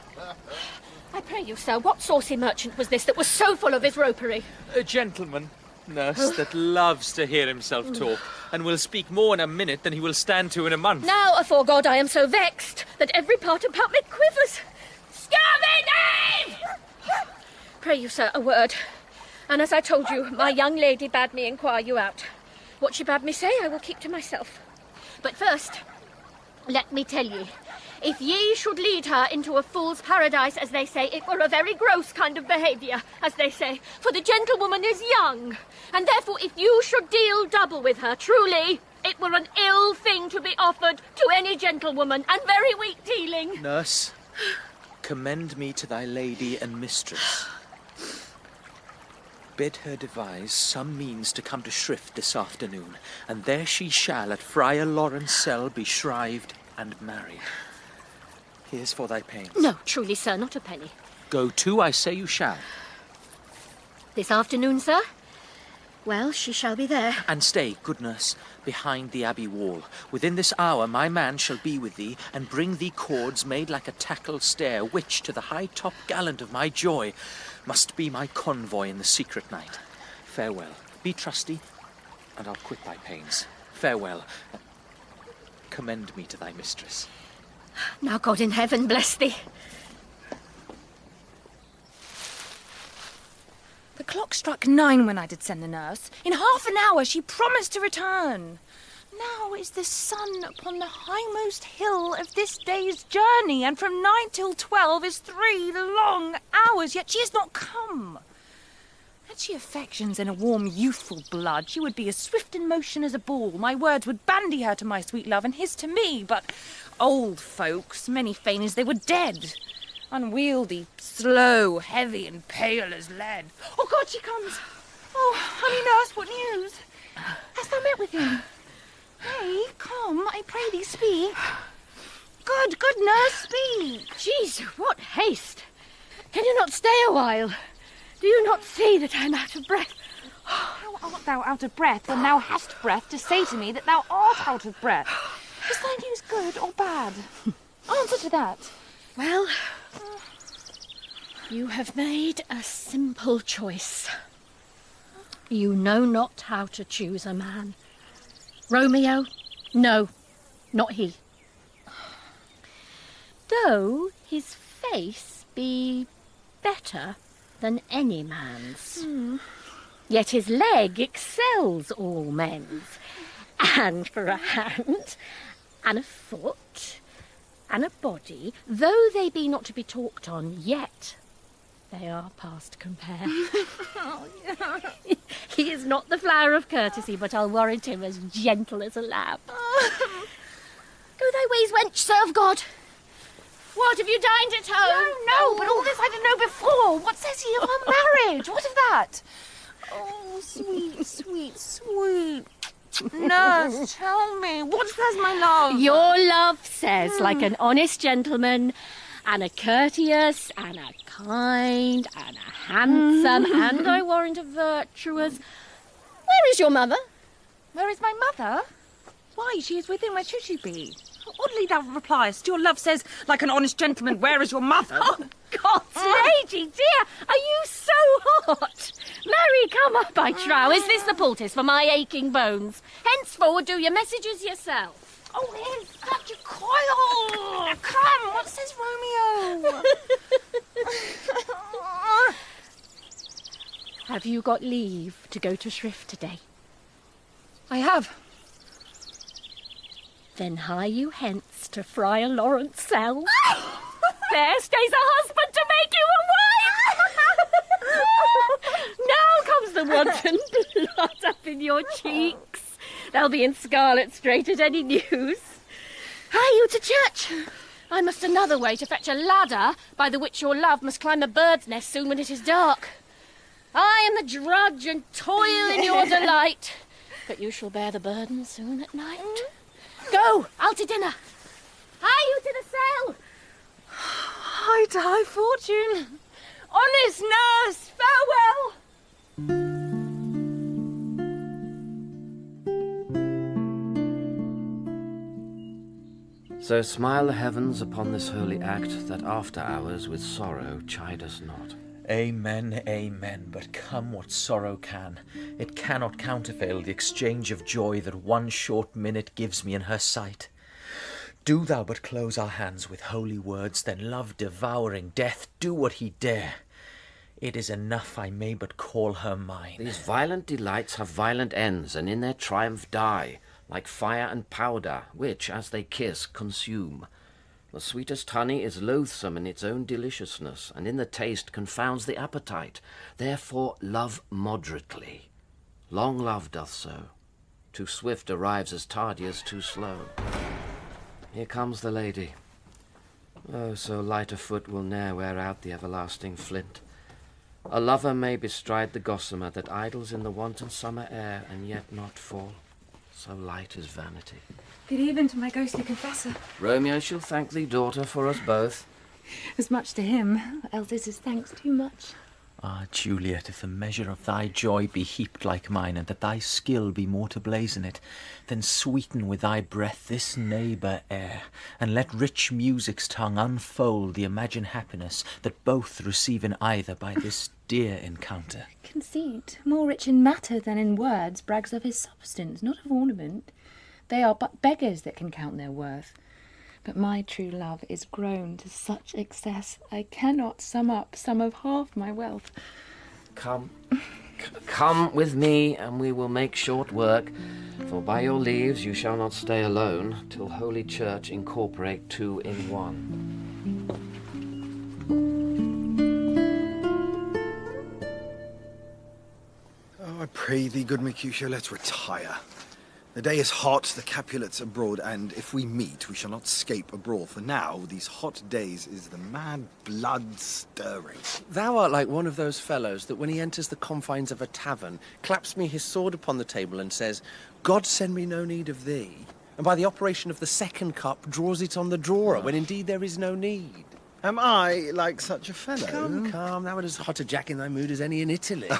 I pray you, sir, what saucy merchant was this that was so full of his ropery? A gentleman, nurse, that loves to hear himself talk, and will speak more in a minute than he will stand to in a month. Now, afore God, I am so vexed that that every part about me quivers. Scurvy knave! Pray you, sir, a word. And as I told you, my young lady bade me inquire you out. What she bade me say, I will keep to myself. But first, let me tell ye, if ye should lead her into a fool's paradise, as they say, it were a very gross kind of behaviour, as they say, for the gentlewoman is young, and therefore if you should deal double with her, truly, it were an ill thing to be offered to any gentlewoman, and very weak dealing. Nurse, commend me to thy lady and mistress. Bid her devise some means to come to Shrift this afternoon, and there she shall at Friar Lawrence's cell be shrived and married. Here's for thy pains. No, truly, sir, not a penny. Go to, I say you shall. This afternoon, sir? Well, she shall be there. And stay, good nurse, behind the abbey wall. Within this hour my man shall be with thee, and bring thee cords made like a tackle stair, which, to the high-top gallant of my joy, must be my convoy in the secret night. Farewell. Be trusty, and I'll quit thy pains. Farewell. Commend me to thy mistress. Now God in heaven bless thee. The clock struck 9 when I did send the nurse. In half an hour she promised to return. Now is the sun upon the highmost hill of this day's journey, and from 9 till 12 is 3 long hours, yet she is not come. Had she affections and a warm youthful blood, she would be as swift in motion as a ball. My words would bandy her to my sweet love, and his to me, but old folks, many feign as they were dead. Unwieldy, slow, heavy, and pale as lead. Oh, God, she comes! Oh, honey nurse, what news? Hast thou met with him? Nay, come, I pray thee, speak. Good nurse, speak. Jesu, what haste! Can you not stay a while? Do you not see that I am out of breath? How art thou out of breath when thou hast breath to say to me that thou art out of breath? Is thy news good or bad? Answer to that. Well, you have made a simple choice. You know not how to choose a man. Romeo? No, not he. Though his face be better than any man's, yet his leg excels all men's. And for a hand, and a foot, and a body, though they be not to be talked on, yet they are past compare. He is not the flower of courtesy, but I'll warrant him as gentle as a lamb. Go thy ways, wench, serve God. What, have you dined at home? No, but all this I didn't know before. What says he of our marriage? What of that? Oh, sweet, sweet, sweet. Nurse, tell me, what says my love? Your love says, like an honest gentleman, and a courteous, and a kind, and a handsome, and I warrant a virtuous. Where is your mother? Where is my mother? Why, she is within. Where should she be? Oddly thou repliest. Your love says, like an honest gentleman, where is your mother? Oh, God's lady, dear, are you so hot? Marry, come up, I trow. Is this the poultice for my aching bones? Henceforward do your messages yourself. Oh, here's such a coil. Come, what says Romeo? Have you got leave to go to Shrift today? I have. Then hie you hence to Friar Lawrence's cell. There stays a husband to make you a wife. Now comes the wanton blood up in your cheeks. They'll be in scarlet straight at any news. Hie you to church. I must another way to fetch a ladder by the which your love must climb a bird's nest soon when it is dark. I am the drudge and toil in your delight, but you shall bear the burden soon at night. Go, out to dinner. Hie you to the cell. Hie to high fortune. Honest nurse, farewell. So smile the heavens upon this holy act, that after hours with sorrow chide us not. Amen, amen, but come what sorrow can, it cannot countervail the exchange of joy that one short minute gives me in her sight. Do thou but close our hands with holy words, then love devouring death, do what he dare. It is enough I may but call her mine. These violent delights have violent ends, and in their triumph die, like fire and powder, which, as they kiss, consume. The sweetest honey is loathsome in its own deliciousness, and in the taste confounds the appetite. Therefore love moderately. Long love doth so. Too swift arrives as tardy as too slow. Here comes the lady. Oh, so light a foot will ne'er wear out the everlasting flint. A lover may bestride the gossamer that idles in the wanton summer air, and yet not fall. So light is vanity. Good even to my ghostly confessor. Romeo shall thank thee, daughter, for us both. As much to him, else is his thanks too much. Ah, Juliet, if the measure of thy joy be heaped like mine, and that thy skill be more to blazon it, then sweeten with thy breath this neighbour air, and let rich music's tongue unfold the imagined happiness that both receive in either by this dear encounter. Conceit, more rich in matter than in words, brags of his substance, not of ornament. They are but beggars that can count their worth. But my true love is grown to such excess, I cannot sum up some of half my wealth. Come with me, and we will make short work, for by your leaves you shall not stay alone, till Holy Church incorporate two in one. Oh, I pray thee, good Mercutio, let's retire. The day is hot, the Capulets abroad, and if we meet, we shall not scape a brawl. For now, these hot days is the mad blood stirring. Thou art like one of those fellows that when he enters the confines of a tavern, claps me his sword upon the table and says, God send me no need of thee, and by the operation of the second cup draws it on the drawer, when indeed there is no need. Am I like such a fellow? Come, thou art as hot a jack in thy mood as any in Italy.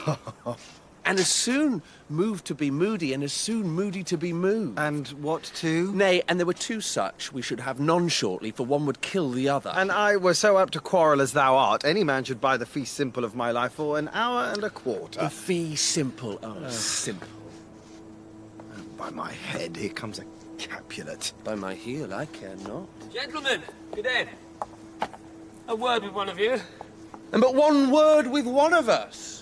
And as soon moved to be moody, and as soon moody to be moved. And what too? Nay, and there were two such we should have none shortly, for one would kill the other. And I were so apt to quarrel as thou art, any man should buy the fee simple of my life for an hour and a quarter. The fee simple, simple. By my head, here comes a Capulet. By my heel, I care not. Gentlemen, good day. A word with one of you. And but one word with one of us.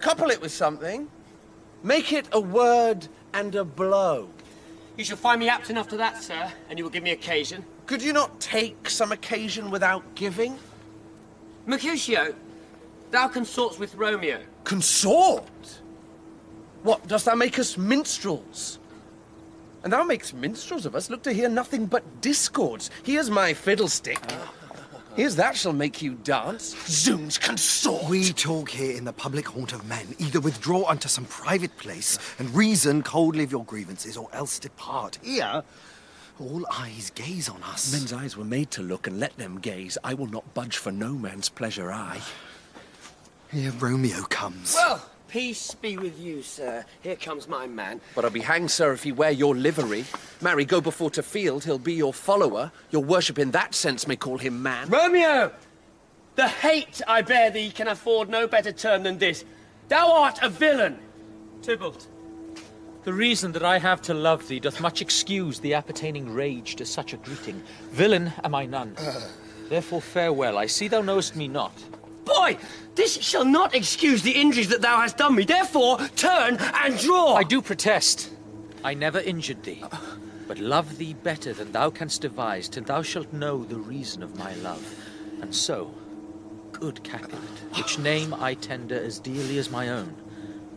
Couple it with something. Make it a word and a blow. You shall find me apt enough to that, sir, and you will give me occasion. Could you not take some occasion without giving? Mercutio, thou consorts with Romeo. Consort? What, dost thou make us minstrels? And thou makest minstrels of us, look to hear nothing but discords. Here's my fiddlestick. Here's that shall make you dance. Zoons, consort! We talk here in the public haunt of men. Either withdraw unto some private place and reason coldly of your grievances, or else depart. Here, all eyes gaze on us. Men's eyes were made to look, and let them gaze. I will not budge for no man's pleasure, I. Here Romeo comes. Well, peace be with you, sir. Here comes my man. But I'll be hanged, sir, if he wear your livery. Marry, go before to field, he'll be your follower. Your worship in that sense may call him man. Romeo! The hate I bear thee can afford no better term than this. Thou art a villain. Tybalt, the reason that I have to love thee doth much excuse the appertaining rage to such a greeting. Villain am I none. Therefore farewell, I see thou knowest me not. Boy, this shall not excuse the injuries that thou hast done me. Therefore, turn and draw. I do protest. I never injured thee, but love thee better than thou canst devise, till thou shalt know the reason of my love. And so, good Capulet, which name I tender as dearly as my own,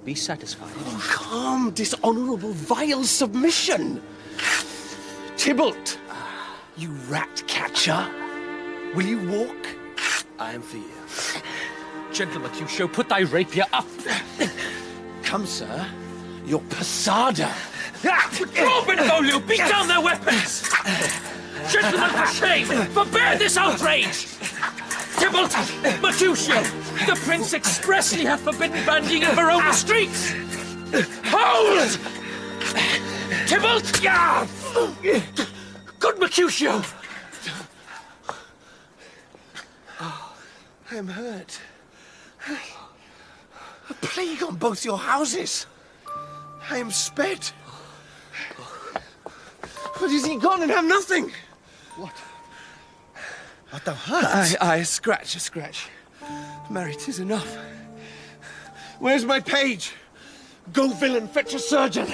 be satisfied. Oh, come, dishonourable, vile submission! Tybalt, you rat-catcher, will you walk? I am for you. Gentle Mercutio, put thy rapier up. Come, sir, your passada. Draw, Benvolio, beat down their weapons! Gentlemen, for shame! Forbear this outrage! Tybalt, Mercutio, the prince expressly hath forbidden bandying in Verona streets! Hold! Tybalt! Yeah! Good Mercutio! I am hurt. A plague on both your houses. I am sped. But is he gone and have nothing? What? Art thou hurt? Aye, scratch. Marry, 'tis enough. Where's my page? Go, villain, fetch a surgeon.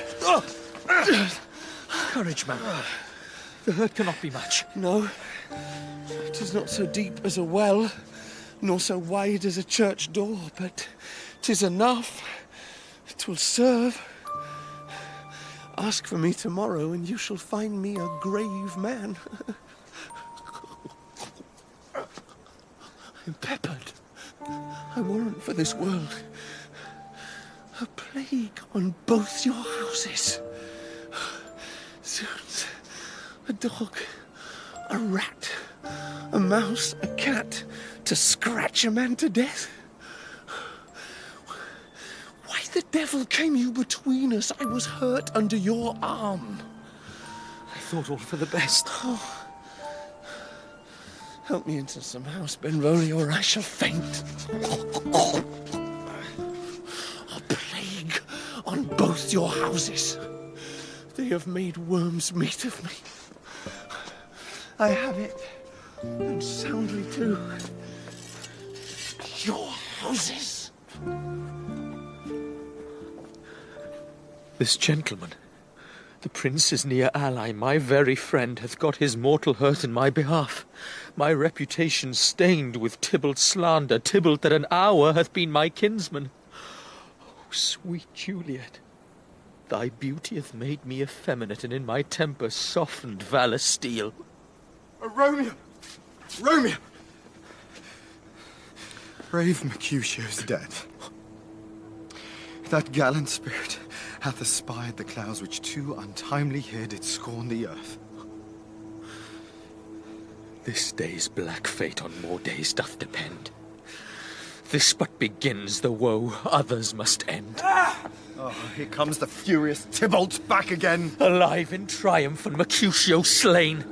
Courage, man. The hurt cannot be much. No, 'tis not so deep as a well, nor so wide as a church door, but 'tis enough. 'Twill serve. Ask for me tomorrow, and you shall find me a grave man. I'm peppered. I warrant for this world. A plague on both your houses. Zounds, a dog, a rat, a mouse, a cat, to scratch a man to death. Why the devil came you between us? I was hurt under your arm. I thought all for the best. Oh. Help me into some house, Benvolio, or I shall faint. A plague on both your houses. They have made worms meat of me. I have it, and soundly too. Your houses. This gentleman, the prince's near ally, my very friend, hath got his mortal hurt in my behalf. My reputation stained with Tybalt's slander, Tybalt that an hour hath been my kinsman. Oh, sweet Juliet, thy beauty hath made me effeminate, and in my temper softened valour steel. Romeo! Brave Mercutio's dead. That gallant spirit hath espied the clouds which too untimely here did scorn the earth. This day's black fate on more days doth depend. This but begins the woe others must end. Oh, here comes the furious Tybalt back again. Alive in triumph and Mercutio slain.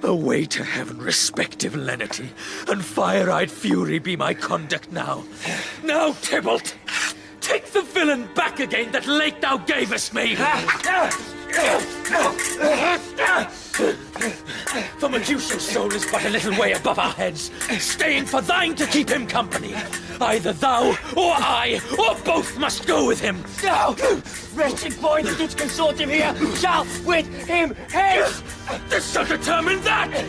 Away to heaven, respective lenity, and fire-eyed fury be my conduct now. Now, Tybalt, take the villain back again that late thou gavest me. For Mercutio's soul is but a little way above our heads, staying for thine to keep him company. Either thou, or I, or both must go with him. No! Wretched boy that didst consort him here shall with him hence! This shall determine that!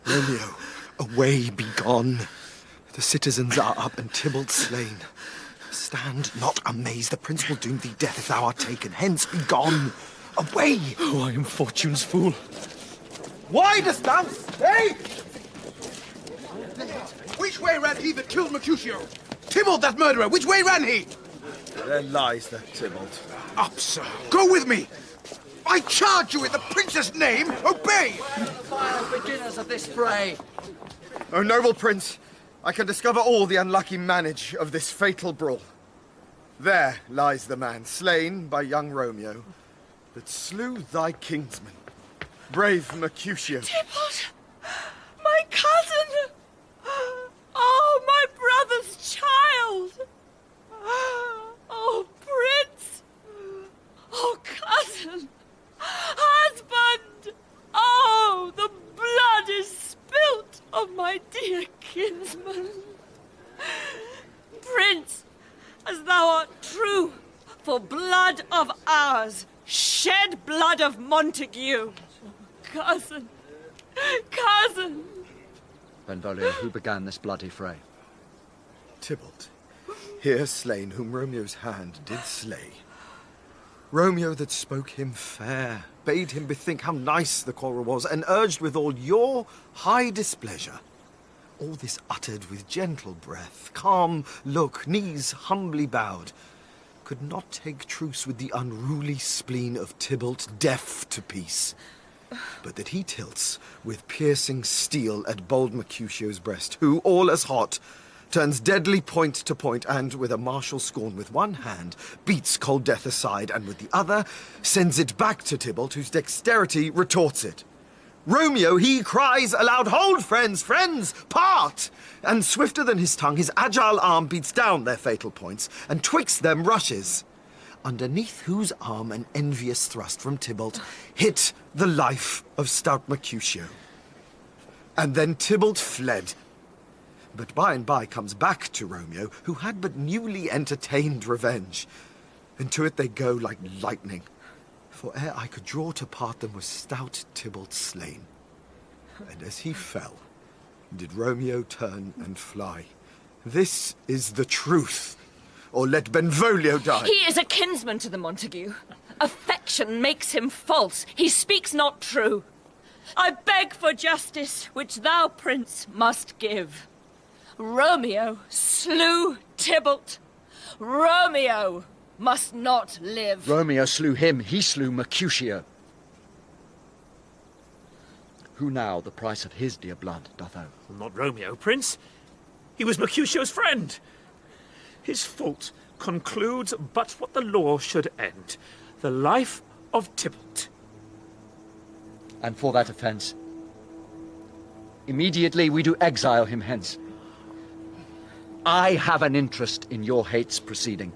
Romeo, away, be gone. The citizens are up and Tybalt slain. Stand not amazed, the prince will doom thee death if thou art taken. Hence, be gone. Away! Oh, I am fortune's fool. Why dost thou stay? Which way ran he that killed Mercutio? Tybalt, that murderer, which way ran he? There lies that Tybalt. Up, sir. Go with me. I charge you in the prince's name, obey! Fire beginners of this fray. O noble prince, I can discover all the unlucky manage of this fatal brawl. There lies the man slain by young Romeo that slew thy kinsman, brave Mercutio. Tybalt! My cousin! Oh, my brother's child! Oh, prince! Oh, cousin! Husband! Oh, the blood is spilt of my dear kinsman. Prince, as thou art true, for blood of ours, shed blood of Montague. Cousin, cousin. Benvolio, who began this bloody fray? Tybalt, here slain whom Romeo's hand did slay. Romeo that spoke him fair, bade him bethink how nice the quarrel was, and urged withal your high displeasure. All this uttered with gentle breath, calm look, knees humbly bowed, could not take truce with the unruly spleen of Tybalt, deaf to peace. But that he tilts with piercing steel at bold Mercutio's breast, who, all as hot, turns deadly point to point, and with a martial scorn with one hand beats cold death aside, and with the other sends it back to Tybalt, whose dexterity retorts it. Romeo, he cries aloud, "Hold, friends, friends, part!" And swifter than his tongue, his agile arm beats down their fatal points, and twixt them rushes, underneath whose arm an envious thrust from Tybalt hit the life of stout Mercutio. And then Tybalt fled. But by and by comes back to Romeo, who had but newly entertained revenge. And to it they go like lightning. For ere I could draw to part them was stout Tybalt slain. And as he fell, did Romeo turn and fly. This is the truth, or let Benvolio die. He is a kinsman to the Montague. Affection makes him false. He speaks not true. I beg for justice, which thou, prince, must give. Romeo slew Tybalt. Romeo must not live. Romeo slew him, he slew Mercutio. Who now the price of his dear blood doth owe? Not Romeo, Prince. He was Mercutio's friend. His fault concludes but what the law should end, the life of Tybalt. And for that offence, immediately we do exile him hence. I have an interest in your hate's proceeding.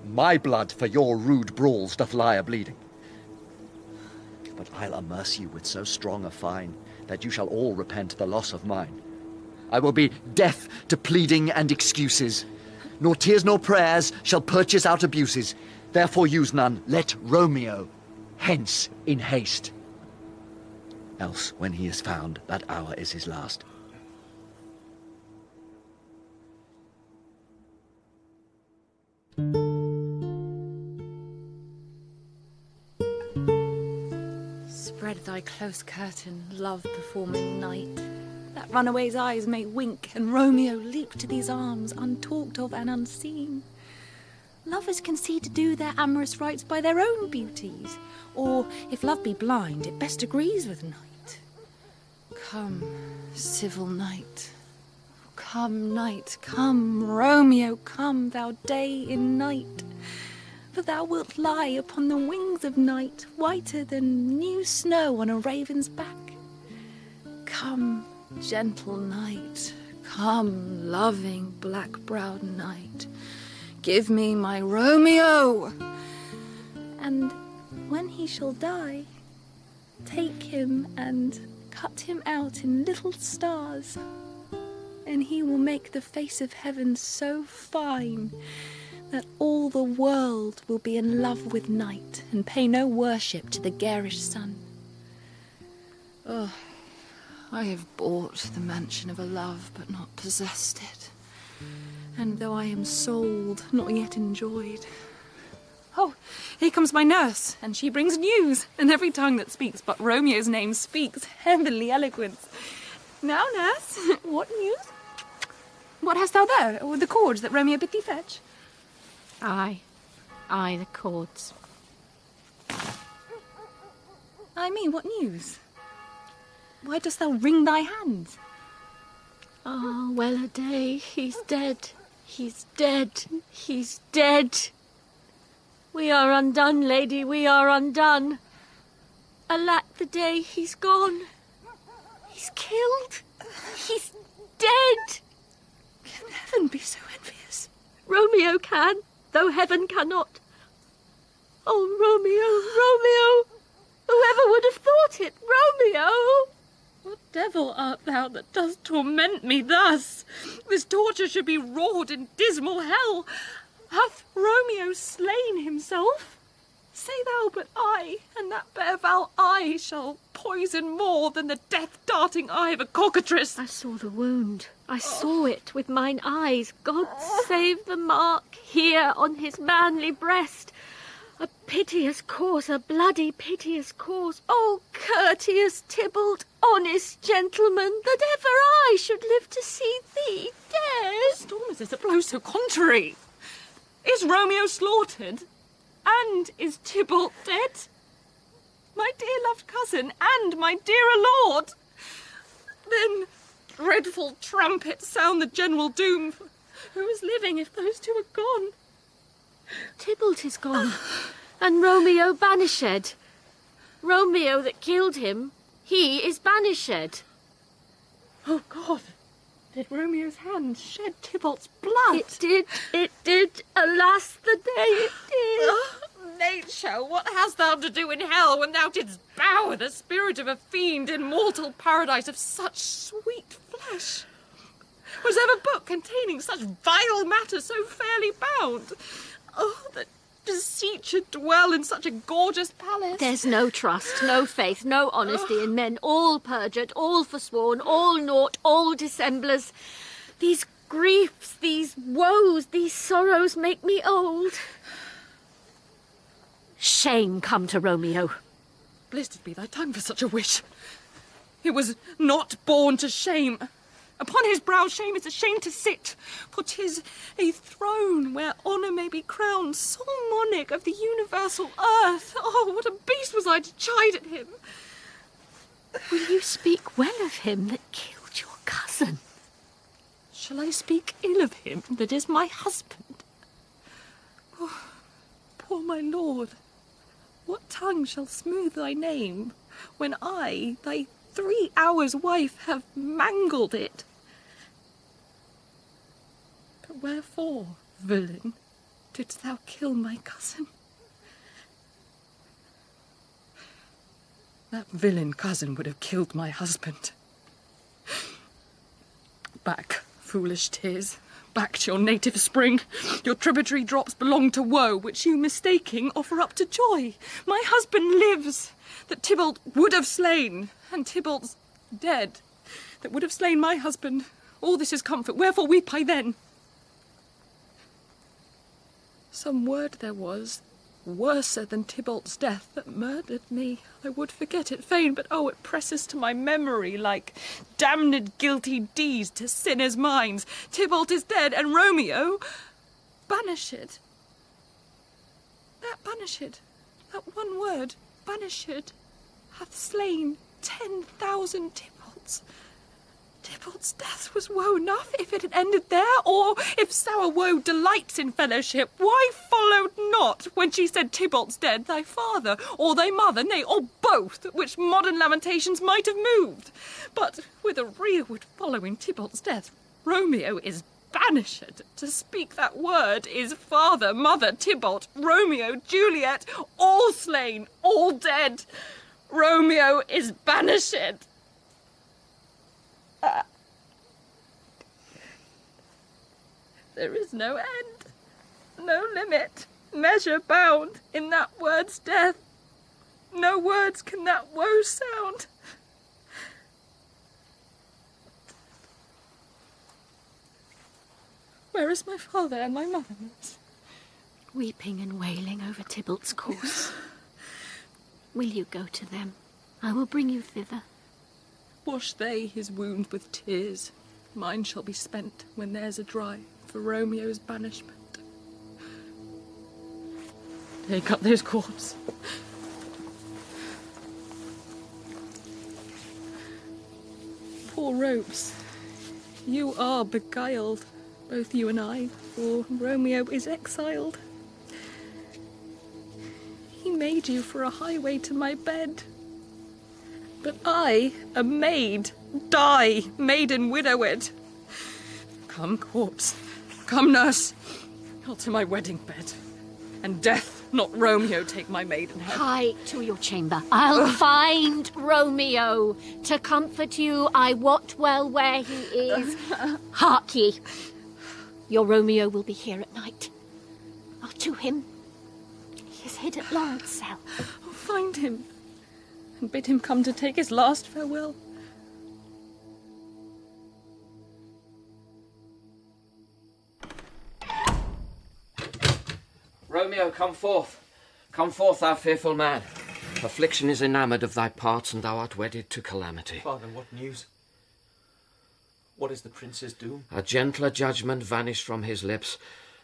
My blood for your rude brawls doth lie a-bleeding. But I'll amerce you with so strong a fine that you shall all repent the loss of mine. I will be deaf to pleading and excuses, nor tears nor prayers shall purchase out abuses. Therefore use none. Let Romeo hence in haste. Else, when he is found, that hour is his last. Spread thy close curtain, love performing night, that runaway's eyes may wink, and Romeo leap to these arms, untalked of and unseen. Lovers can see to do their amorous rites by their own beauties, or, if love be blind, it best agrees with night. Come, civil night. Come, night, come, Romeo, come, thou day in night. For thou wilt lie upon the wings of night, whiter than new snow on a raven's back. Come, gentle night, come, loving black-browed night, give me my Romeo. And when he shall die, take him and cut him out in little stars, and he will make the face of heaven so fine that all the world will be in love with night and pay no worship to the garish sun. Oh, I have bought the mansion of a love, but not possessed it. And though I am sold, not yet enjoyed. Oh, here comes my nurse, and she brings news, and every tongue that speaks but Romeo's name speaks heavenly eloquence. Now, nurse, what news? What hast thou there? Or the cords that Romeo bid thee fetch? Aye, the cords. I mean, what news? Why dost thou wring thy hands? Ah, well a day, he's dead, he's dead, he's dead. We are undone, lady, we are undone. Alack the day, he's gone. He's killed. He's dead. Can heaven be so envious? Romeo can, though heaven cannot. Oh, Romeo, Romeo! Whoever would have thought it? Romeo! What devil art thou that dost torment me thus? This torture should be wrought in dismal hell. Hath Romeo slain himself? Say thou but I, and that bare foul eye shall poison more than the death-darting eye of a cockatrice. I saw the wound. I saw it with mine eyes. God save the mark here on his manly breast. A piteous course, a bloody piteous course. Oh, courteous Tybalt, honest gentleman, that ever I should live to see thee dead. What storm is this that blows so contrary? Is Romeo slaughtered? And is Tybalt dead? My dear loved cousin and my dearer lord? Then, dreadful trumpets sound the general doom. Who is living if those two are gone? Tybalt is gone, and Romeo banished. Romeo that killed him He is banished. Oh, God. Did Romeo's hand shed Tybalt's blood? It did. Alas, the day it did. Nature, what hast thou to do in hell when thou didst bow the spirit of a fiend in mortal paradise of such sweet flesh? Was ever book containing such vile matter so fairly bound? Oh, that deceit should dwell in such a gorgeous palace. There's no trust, no faith, no honesty in men, all perjured, all forsworn, all naught, all dissemblers. These griefs, these woes, these sorrows make me old. Shame come to Romeo. Blessed be thy tongue for such a wish. He was not born to shame. Upon his brow shame is a shame to sit, for 'tis a throne where honour may be crowned, sole monarch of the universal earth. Oh, what a beast was I to chide at him! Will you speak well of him that killed your cousin? Shall I speak ill of him that is my husband? Oh, poor my lord, what tongue shall smooth thy name, when I, thy 3 hours' wife, have mangled it? But wherefore, villain, didst thou kill my cousin? That villain cousin would have killed my husband. Back, foolish tears, back to your native spring. Your tributary drops belong to woe, which you, mistaking, offer up to joy. My husband lives, that Tybalt would have slain, and Tybalt's dead, that would have slain my husband. All this is comfort, wherefore weep I then? Some word there was, worser than Tybalt's death, that murdered me. I would forget it fain, but oh, it presses to my memory like damned guilty deeds to sinners' minds. Tybalt is dead, and Romeo banished. That banished, that one word, banished, hath slain 10,000 Tybalts. Tybalt's death was woe enough if it had ended there, or if sour woe delights in fellowship, why followed not, when she said Tybalt's dead, thy father, or thy mother, nay, or both, which modern lamentations might have moved? But with a rearward following Tybalt's death, Romeo is banished. To speak that word is father, mother, Tybalt, Romeo, Juliet, all slain, all dead. Romeo is banished. There is no end, no limit, measure bound in that word's death. No words can that woe sound. Where is my father and my mother, nurse? Weeping and wailing over Tybalt's corse. Will you go to them? I will bring you thither. Wash they his wound with tears. Mine shall be spent when theirs are dry for Romeo's banishment. Take up those cords. Poor ropes, you are beguiled, both you and I, for Romeo is exiled. He made you for a highway to my bed. But I, a maid, die, maiden widowed. Come, corpse, come, nurse, not to my wedding bed, and death, not Romeo, take my maidenhead. Hie to your chamber. I'll find Romeo. To comfort you, I wot well where he is. Hark ye, your Romeo will be here at night. Oh, to him. He is hid at Lawrence cell. Oh, find him, and bid him come to take his last farewell. Romeo, come forth. Come forth, thou fearful man. Affliction is enamoured of thy parts, and thou art wedded to calamity. Father, what news? What is the prince's doom? A gentler judgment vanished from his lips.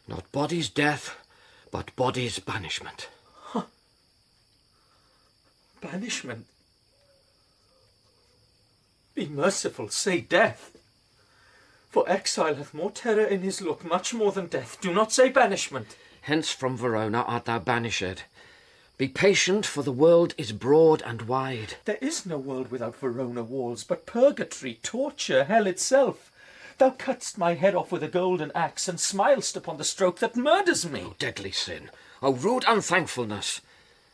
Not body's death, but body's banishment. Huh. Banishment? Be merciful, say death. For exile hath more terror in his look, much more than death. Do not say banishment. Hence from Verona art thou banished. Be patient, for the world is broad and wide. There is no world without Verona walls, but purgatory, torture, hell itself. Thou cutt'st my head off with a golden axe, and smilest upon the stroke that murders me. O deadly sin! O rude unthankfulness!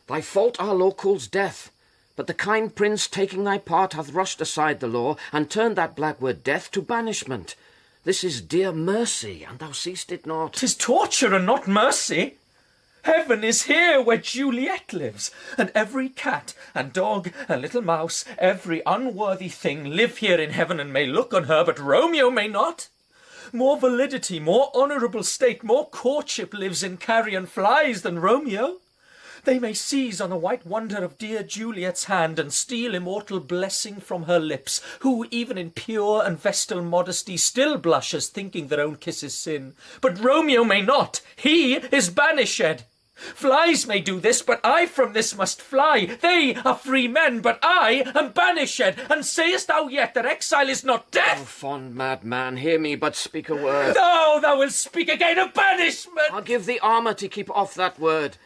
Thy fault our law calls death, but the kind prince, taking thy part, hath rushed aside the law, and turned that black word death to banishment. This is dear mercy, and thou seest it not. 'Tis torture and not mercy. Heaven is here where Juliet lives, and every cat and dog and little mouse, every unworthy thing, live here in heaven and may look on her, but Romeo may not. More validity, more honourable state, more courtship lives in carrion flies than Romeo. They may seize on the white wonder of dear Juliet's hand and steal immortal blessing from her lips, who even in pure and vestal modesty still blushes, thinking their own kiss is sin. But Romeo may not. He is banished. Flies may do this, but I from this must fly. They are free men, but I am banished. And sayest thou yet that exile is not death? O fond madman, hear me but speak a word. No, thou wilt speak again of banishment. I'll give thee armour to keep off that word.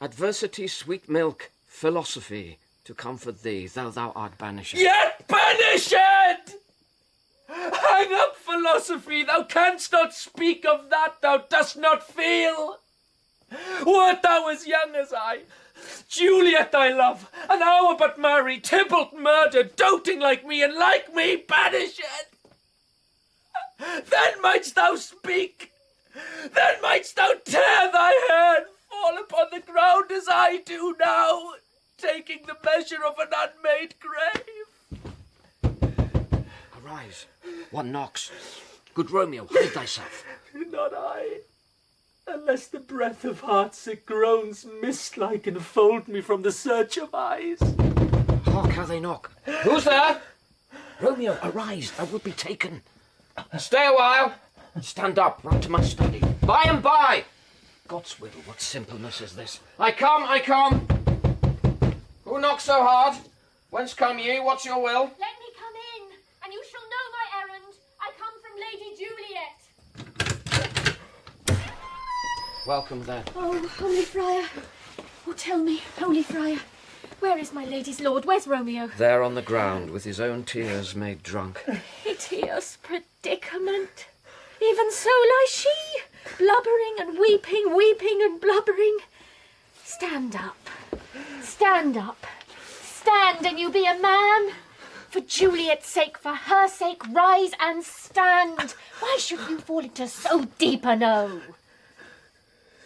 Adversity, sweet milk, philosophy, to comfort thee, though thou art banished. Yet banished! Hang up philosophy, thou canst not speak of that thou dost not feel. Wert thou as young as I, Juliet thy love, an hour but married, Tybalt murdered, doting like me, and like me banished, then mightst thou speak, then mightst thou tear thy hair and fall upon the ground as I do now, taking the measure of an unmade grave. Arise, one knocks. Good Romeo, hide thyself. Not I. Unless the breath of heartsick groans mist-like enfold me from the search of eyes. Hark how they knock. Who's there? Romeo, arise, thou wilt be taken. Stay a while. Stand up, run to my study. By and by! God's will, what simpleness is this? I come, I come. Who knocks so hard? Whence come ye? What's your will? Let me come in, and you shall know my errand. I come from Lady Juliet. Welcome then. Oh, Holy Friar. Oh, tell me, Holy Friar, where is my lady's lord? Where's Romeo? There on the ground, with his own tears made drunk. Piteous predicament. Even so lies she, blubbering and weeping, weeping and blubbering. Stand up. Stand up. Stand, and you be a man. For Juliet's sake, for her sake, rise and stand. Why should you fall into so deep a no?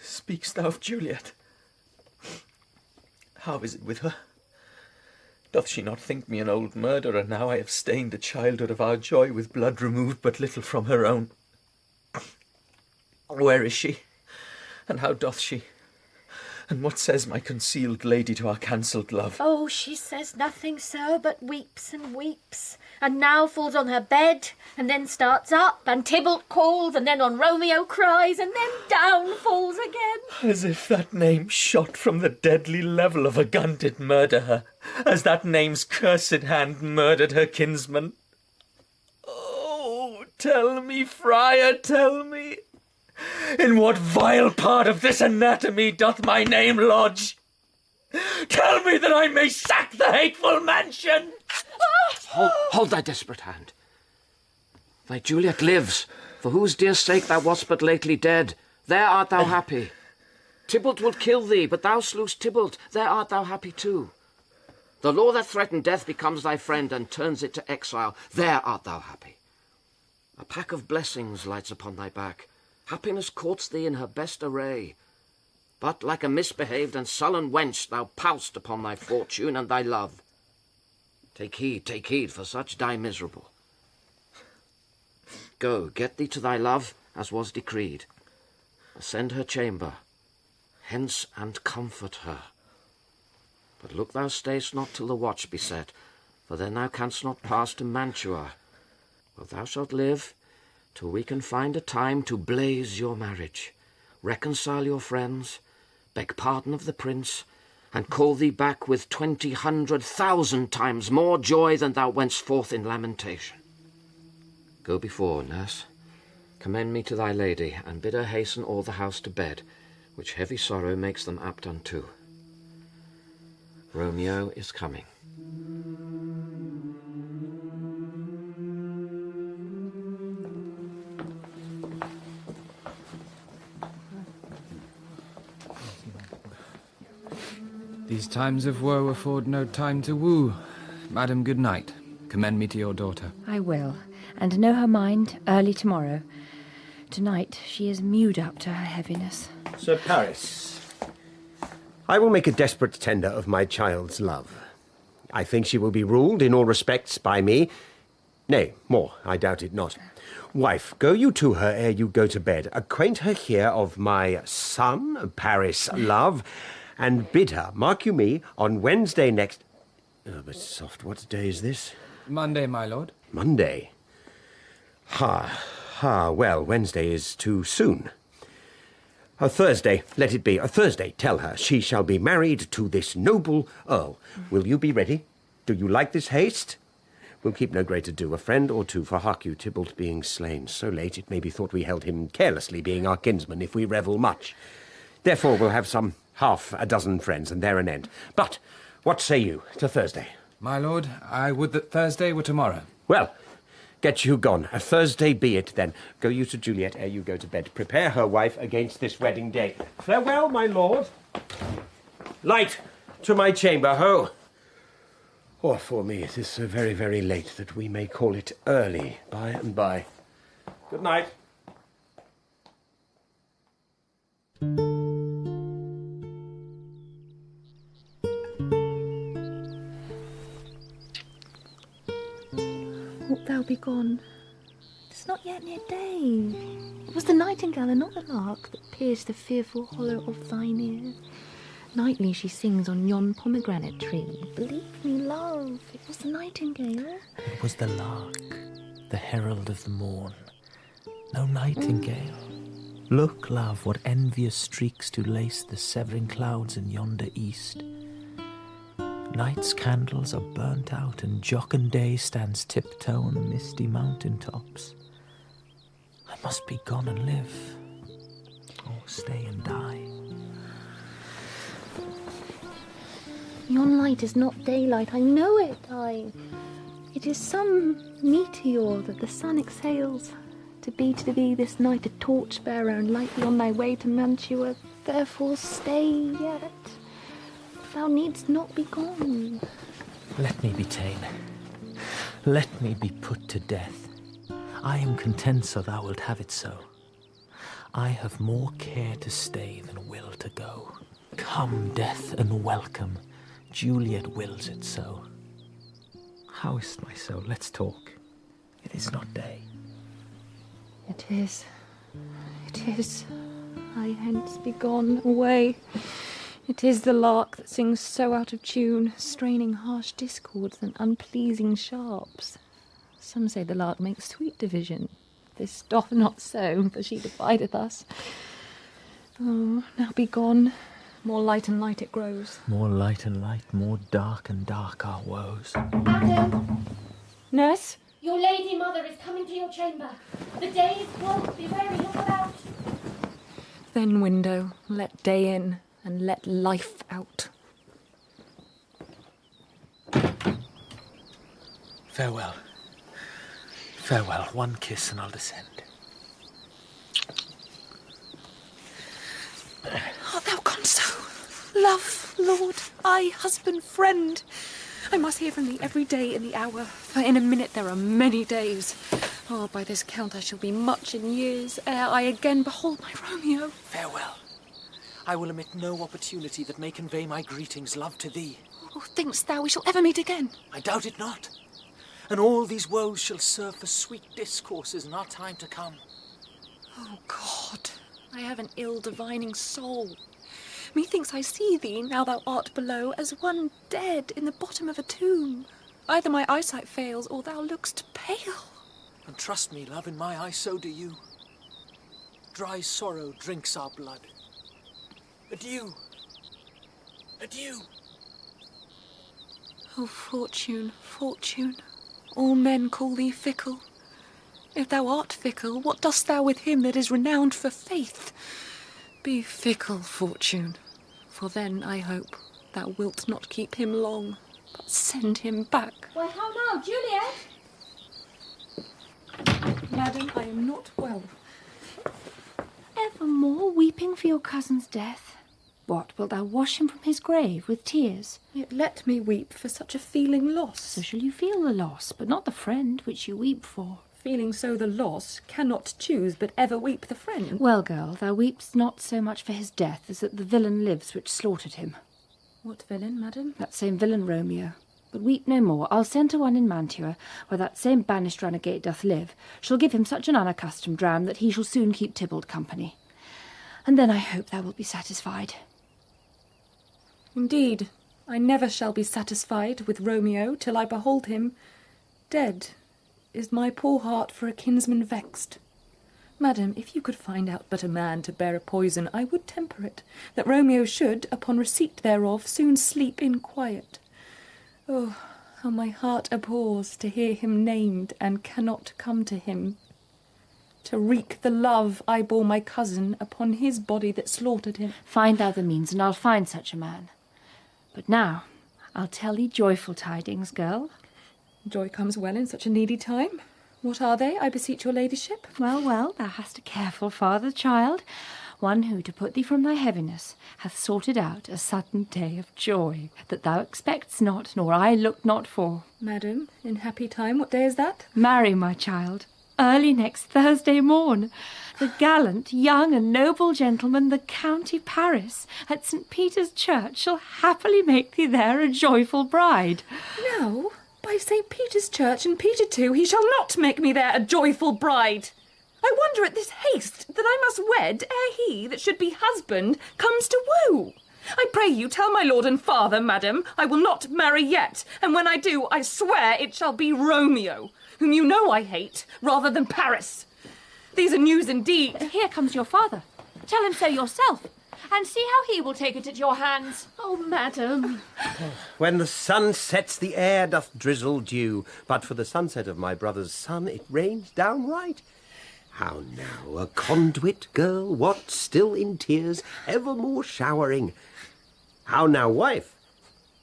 Speak'st thou of Juliet? How is it with her? Doth she not think me an old murderer, now I have stained the childhood of our joy with blood removed but little from her own? Where is she? And how doth she? And what says my concealed lady to our cancelled love? Oh, she says nothing, sir, but weeps and weeps, and now falls on her bed, and then starts up, and Tybalt calls, and then on Romeo cries, and then down falls again. As if that name shot from the deadly level of a gun did murder her, as that name's cursed hand murdered her kinsman. Oh, tell me, Friar, tell me, in what vile part of this anatomy doth my name lodge? Tell me that I may sack the hateful mansion! Hold thy desperate hand. Thy Juliet lives, for whose dear sake thou wast but lately dead. There art thou happy. Tybalt will kill thee, but thou slewest Tybalt. There art thou happy too. The law that threatened death becomes thy friend and turns it to exile. There art thou happy. A pack of blessings lights upon thy back. Happiness courts thee in her best array. But like a misbehaved and sullen wench, thou poust upon thy fortune and thy love. Take heed, for such die miserable. Go, get thee to thy love, as was decreed. Ascend her chamber, hence and comfort her. But look thou stay'st not till the watch be set, for then thou canst not pass to Mantua. But thou shalt live till we can find a time to blaze your marriage, reconcile your friends, beg pardon of the prince, and call thee back with 20,000 times more joy than thou wentst forth in lamentation. Go before, nurse. Commend me to thy lady, and bid her hasten all the house to bed, which heavy sorrow makes them apt unto. Romeo is coming. These times of woe afford no time to woo. Madam, good night. Commend me to your daughter. I will, and know her mind early tomorrow. Tonight she is mewed up to her heaviness. Sir Paris, I will make a desperate tender of my child's love. I think she will be ruled in all respects by me. Nay, more, I doubt it not. Wife, go you to her ere you go to bed. Acquaint her here of my son, Paris, love, and bid her, mark you me, on Wednesday next... Oh, but soft, what day is this? Monday, my lord. Monday? Well, Wednesday is too soon. A Thursday, let it be. A Thursday, tell her she shall be married to this noble earl. Will you be ready? Do you like this haste? We'll keep no great ado, a friend or two, for hark you, Tybalt being slain so late, it may be thought we held him carelessly, being our kinsman, if we revel much. Therefore we'll have some half a dozen friends, and there an end. But what say you to Thursday? My lord, I would that Thursday were tomorrow. Well, get you gone. A Thursday be it, then. Go you to Juliet ere you go to bed. Prepare her, wife, against this wedding day. Farewell, my lord. Light to my chamber, ho! Or for me, it is so very, very late that we may call it early by and by. Good night. Wilt thou be gone? It's not yet near day. It was the nightingale and not the lark that pierced the fearful hollow of thine ear. Nightly she sings on yon pomegranate tree. Believe me, love, it was the nightingale. It was the lark, the herald of the morn. No nightingale. Look, love, what envious streaks do lace the severing clouds in yonder east. Night's candles are burnt out, and jocund day stands tiptoe on the misty mountain tops. I must be gone and live, or stay and die. Yon light is not daylight, I know it, It is some meteor that the sun exhales, to be this night a torch-bearer and lightly on thy way to Mantua. Therefore stay yet. Thou needst not be gone. Let me be ta'en. Let me be put to death. I am content so thou wilt have it so. I have more care to stay than will to go. Come, death, and welcome. Juliet wills it so. How is my soul? Let's talk. It is not day. It is. It is. I hence be gone away. It is the lark that sings so out of tune, straining harsh discords and unpleasing sharps. Some say the lark makes sweet division. This doth not so, for she divideth us. Oh, now be gone. More light and light it grows. More light and light, more dark and dark our woes. Madam, Nurse? your lady mother is coming to your chamber. The day is cold, be wary, look about. Then, window, let day in, and let life out. Farewell. Farewell. One kiss and I'll descend. Art thou gone so? Love, lord, I, husband, friend. I must hear from thee every day in the hour, for in a minute there are many days. Oh, by this count I shall be much in years, ere I again behold my Romeo. Farewell. I will omit no opportunity that may convey my greetings, love, to thee. Oh, think'st thou we shall ever meet again? I doubt it not. And all these woes shall serve for sweet discourses in our time to come. Oh, God, I have an ill-divining soul. Methinks I see thee, now thou art below, as one dead in the bottom of a tomb. Either my eyesight fails, or thou look'st pale. And trust me, love, in my eye so do you. Dry sorrow drinks our blood. Adieu. Adieu. Oh, Fortune, Fortune, all men call thee fickle. If thou art fickle, what dost thou with him that is renowned for faith? Be fickle, Fortune, for then, I hope, thou wilt not keep him long, but send him back. Why, how now, Juliet? Madam, I am not well. Evermore weeping for your cousin's death? What, wilt thou wash him from his grave with tears? Yet let me weep for such a feeling loss. So shall you feel the loss, but not the friend which you weep for. Feeling so the loss, cannot choose but ever weep the friend. Well, girl, thou weepst not so much for his death as that the villain lives which slaughtered him. What villain, madam? That same villain Romeo. But weep no more. I'll send to one in Mantua, where that same banished runagate doth live. Shall give him such an unaccustomed dram that he shall soon keep Tybalt company. And then I hope thou wilt be satisfied. Indeed, I never shall be satisfied with Romeo till I behold him dead. Is my poor heart for a kinsman vexed? Madam, if you could find out but a man to bear a poison, I would temper it, that Romeo should, upon receipt thereof, soon sleep in quiet. Oh, how my heart abhors to hear him named and cannot come to him. To wreak the love I bore my cousin upon his body that slaughtered him. Find thou the means, and I'll find such a man. But now, I'll tell thee joyful tidings, girl. Joy comes well in such a needy time. What are they, I beseech your ladyship? Well, well, thou hast a careful father, child, one who, to put thee from thy heaviness, hath sorted out a sudden day of joy, that thou expect'st not, nor I looked not for. Madam, in happy time, what day is that? Marry, my child, early next Thursday morn. The gallant, young and noble gentleman, the County Paris, at St. Peter's Church, shall happily make thee there a joyful bride. No, by St. Peter's Church and Peter too, he shall not make me there a joyful bride. I wonder at this haste that I must wed ere he that should be husband comes to woo. I pray you tell my lord and father, madam, I will not marry yet, and when I do, I swear it shall be Romeo, whom you know I hate, rather than Paris. These are news indeed. Here comes your father. Tell him so yourself, and see how he will take it at your hands. Oh, madam. When the sun sets, the air doth drizzle dew, but for the sunset of my brother's son, it rains downright. How now, a conduit girl, what, still in tears, evermore showering? How now, wife,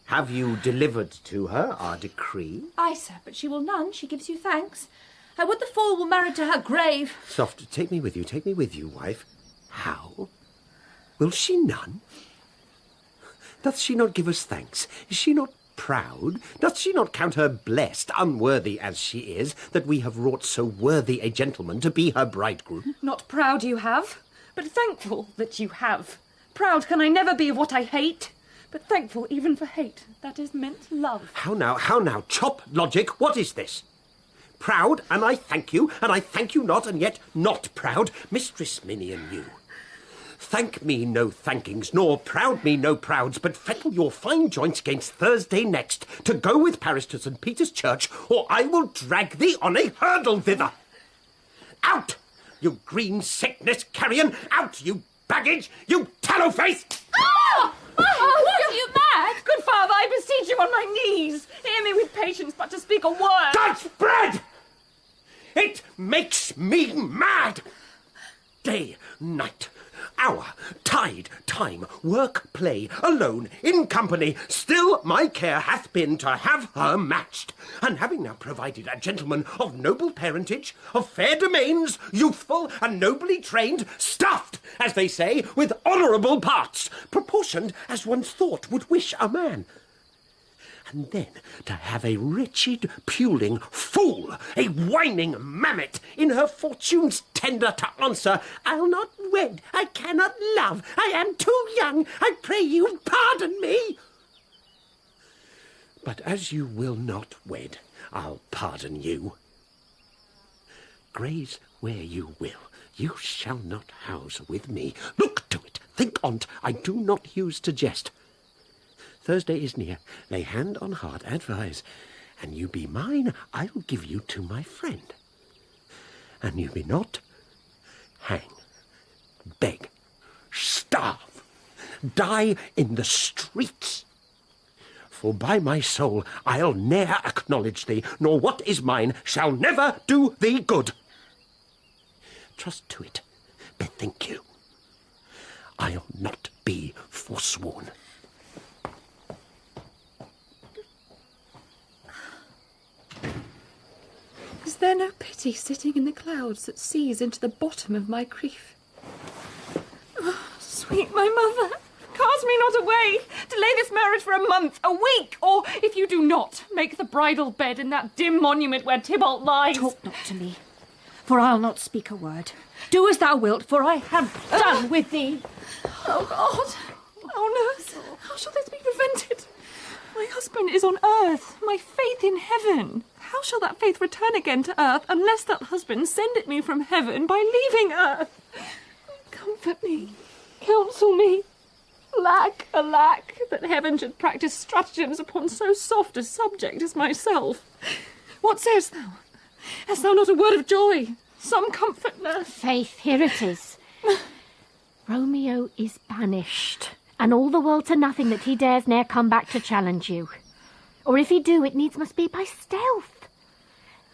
have you delivered to her our decree? Aye, sir, but she will none. She gives you thanks. I would the fool were married to her grave. Soft, take me with you, wife. How? Will she none? Doth she not give us thanks? Is she not proud? Doth she not count her blessed, unworthy as she is, that we have wrought so worthy a gentleman to be her bridegroom? Not proud you have, but thankful that you have. Proud can I never be of what I hate, but thankful even for hate that is meant love. How now, chop logic, what is this? Proud, and I thank you not, and yet not proud, Mistress Minnie and you. Thank me no thankings, nor proud me no prouds, but fettle your fine joints against Thursday next, to go with Paris to St. Peter's Church, or I will drag thee on a hurdle thither. Out, you green sickness carrion! Out, you baggage! You tallow-face! Ah! What, are you mad? Good father, I beseech you on my knees. Hear me with patience, but to speak a word. Dutch bread! It makes me mad! Day, night, hour, tide, time, work, play, alone, in company, still my care hath been to have her matched. And having now provided a gentleman of noble parentage, of fair domains, youthful and nobly trained, stuffed, as they say, with honourable parts, proportioned as one's thought would wish a man. And then to have a wretched, puling fool, a whining mammet, in her fortune's tender to answer, I'll not wed, I cannot love, I am too young, I pray you pardon me. But as you will not wed, I'll pardon you. Graze where you will, you shall not house with me. Look to it, think on't, I do not use to jest. Thursday is near, lay hand on heart, advise, and you be mine, I'll give you to my friend. And you be not, hang, beg, starve, die in the streets. For by my soul, I'll ne'er acknowledge thee, nor what is mine shall never do thee good. Trust to it, bethink you, I'll not be forsworn. Is there no pity sitting in the clouds that sees into the bottom of my grief? Oh, sweet my mother, cast me not away. Delay this marriage for a month, a week, or, if you do not, make the bridal bed in that dim monument where Tybalt lies. Talk not to me, for I'll not speak a word. Do as thou wilt, for I have done with thee. Oh, God. Oh, nurse, how shall this be prevented? My husband is on earth, my faith in heaven. How shall that faith return again to earth unless that husband send it me from heaven by leaving earth? Comfort me, counsel me. Alack, alack, that heaven should practice stratagems upon so soft a subject as myself. What sayest thou? Hast thou not a word of joy? Some comfort, nurse? Faith, here it is. Romeo is banished, and all the world to nothing that he dares ne'er come back to challenge you. Or if he do, it needs must be by stealth.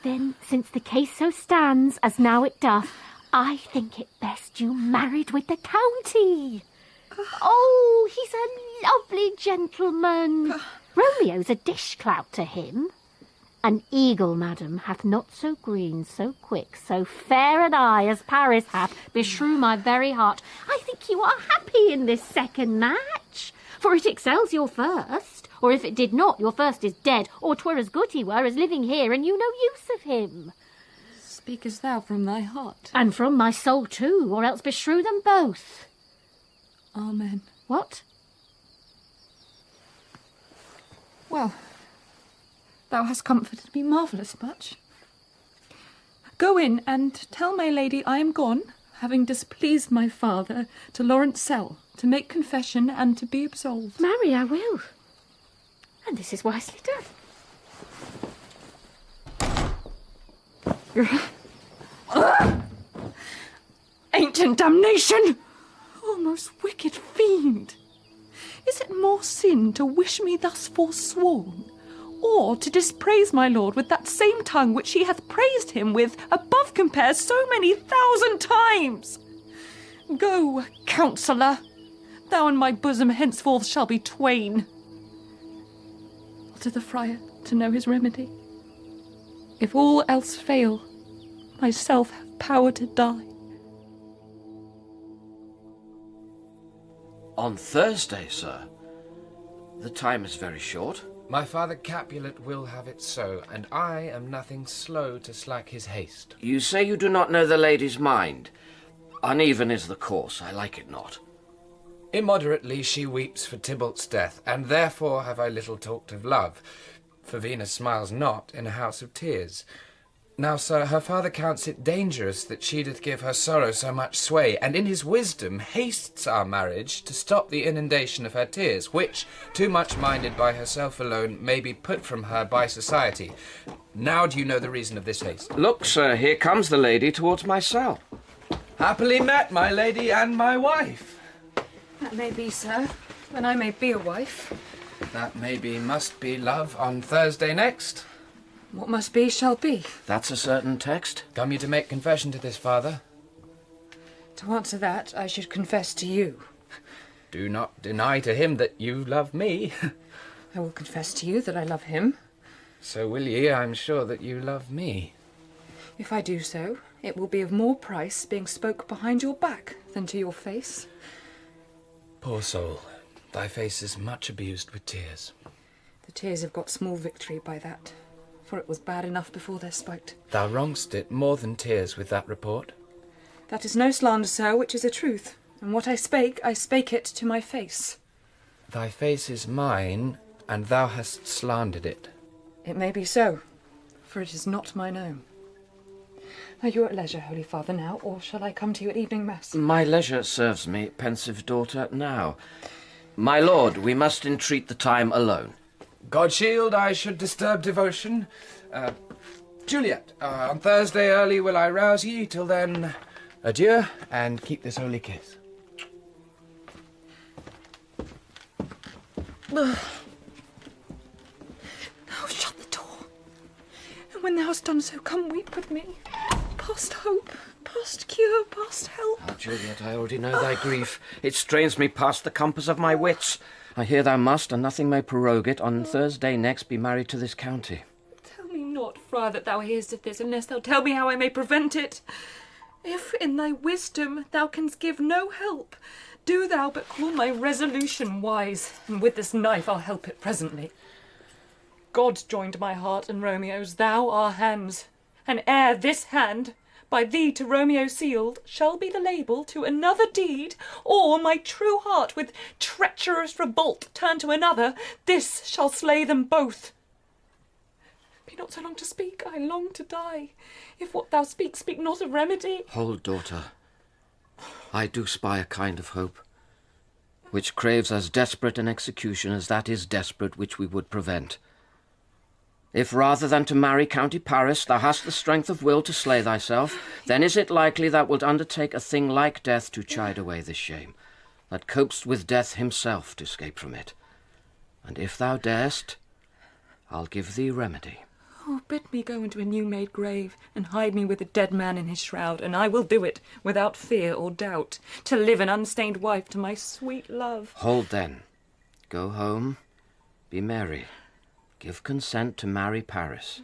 Then, since the case so stands, as now it doth, I think it best you married with the county. Oh, he's a lovely gentleman. Romeo's a dish-clout to him. An eagle, madam, hath not so green, so quick, so fair an eye as Paris hath, beshrew my very heart. I think you are happy in this second match, for it excels your first. Or if it did not, your first is dead, or 'twere as good he were as living here, and you no use of him. Speakest thou from thy heart? And from my soul too, or else beshrew them both. Amen. What? Well, thou hast comforted me marvellous much. Go in and tell my lady I am gone, having displeased my father, to Lawrence Cell, to make confession and to be absolved. Marry, I will. And this is wisely done. Ancient damnation! Oh, most wicked fiend! Is it more sin to wish me thus forsworn, or to dispraise my lord with that same tongue which he hath praised him with above compare so many 1,000 times? Go, counsellor, thou and my bosom henceforth shall be twain. To the friar to know his remedy. If all else fail, myself have power to die. On Thursday, sir. The time is very short. My father Capulet will have it so, and I am nothing slow to slack his haste. You say you do not know the lady's mind. Uneven is the course, I like it not. Immoderately she weeps for Tybalt's death, and therefore have I little talked of love, for Venus smiles not in a house of tears. Now, sir, her father counts it dangerous that she doth give her sorrow so much sway, and in his wisdom hastes our marriage to stop the inundation of her tears, which, too much minded by herself alone, may be put from her by society. Now do you know the reason of this haste? Look, sir, here comes the lady towards my cell. Happily met, my lady and my wife. That may be, sir, when I may be a wife. That may be, must be, love, on Thursday next. What must be, shall be. That's a certain text. Come you to make confession to this, father? To answer that, I should confess to you. Do not deny to him that you love me. I will confess to you that I love him. So will ye, I'm sure, that you love me. If I do so, it will be of more price being spoke behind your back than to your face. Poor soul, thy face is much abused with tears. The tears have got small victory by that, for it was bad enough before their spite. Thou wrong'st it more than tears with that report. That is no slander, sir, which is a truth, and what I spake it to my face. Thy face is mine, and thou hast slandered it. It may be so, for it is not mine own. Are you at leisure, Holy Father, now, or shall I come to you at evening mass? My leisure serves me, pensive daughter, now. My lord, we must entreat the time alone. God shield, I should disturb devotion. Juliet, on Thursday early will I rouse ye. Till then, adieu, and keep this holy kiss. Now shut the door, and when thou hast done so, come weep with me. Past hope, past cure, past help. Oh, Juliet, I already know thy grief. It strains me past the compass of my wits. I hear thou must, and nothing may prorogue it, on Thursday next be married to this county. Tell me not, Friar, that thou hearest of this, unless thou tell me how I may prevent it. If in thy wisdom thou canst give no help, do thou but call my resolution wise, and with this knife I'll help it presently. God joined my heart and Romeo's, thou our hands, and ere this hand, by thee to Romeo sealed, shall be the label to another deed, or my true heart with treacherous revolt turn to another, this shall slay them both. Be not so long to speak, I long to die. If what thou speak not of remedy. Hold, daughter. I do spy a kind of hope, which craves as desperate an execution as that is desperate which we would prevent. If rather than to marry County Paris thou hast the strength of will to slay thyself, then is it likely thou wilt undertake a thing like death to chide away this shame, that copest with death himself to escape from it. And if thou darest, I'll give thee remedy. Oh, bid me go into a new-made grave, and hide me with a dead man in his shroud, and I will do it, without fear or doubt, to live an unstained wife to my sweet love. Hold then. Go home, be merry. Give consent to marry Paris.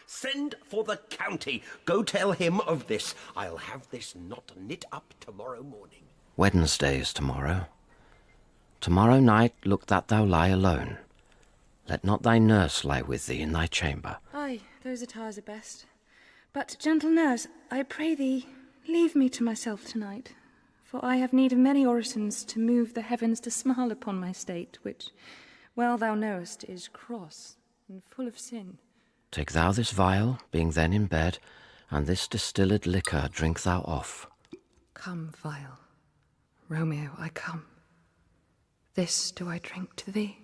Send for the county. Go tell him of this. I'll have this knot knit up tomorrow morning. Wednesday is tomorrow. Tomorrow night look that thou lie alone. Let not thy nurse lie with thee in thy chamber. Aye, those attires are best. But, gentle nurse, I pray thee, leave me to myself tonight, for I have need of many orisons to move the heavens to smile upon my state, which, well thou knowest, is cross and full of sin. Take thou this vial, being then in bed, and this distilled liquor drink thou off. Come, vial. Romeo, I come. This do I drink to thee.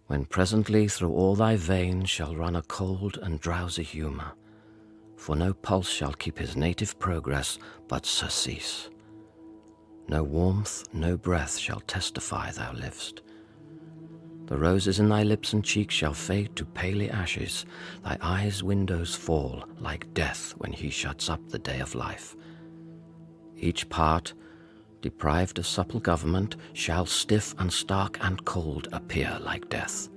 When presently through all thy veins shall run a cold and drowsy humour, for no pulse shall keep his native progress, but surcease. No warmth, no breath shall testify thou liv'st. The roses in thy lips and cheeks shall fade to paly ashes, thy eyes' windows fall like death when he shuts up the day of life. Each part, deprived of supple government, shall stiff and stark and cold appear like death.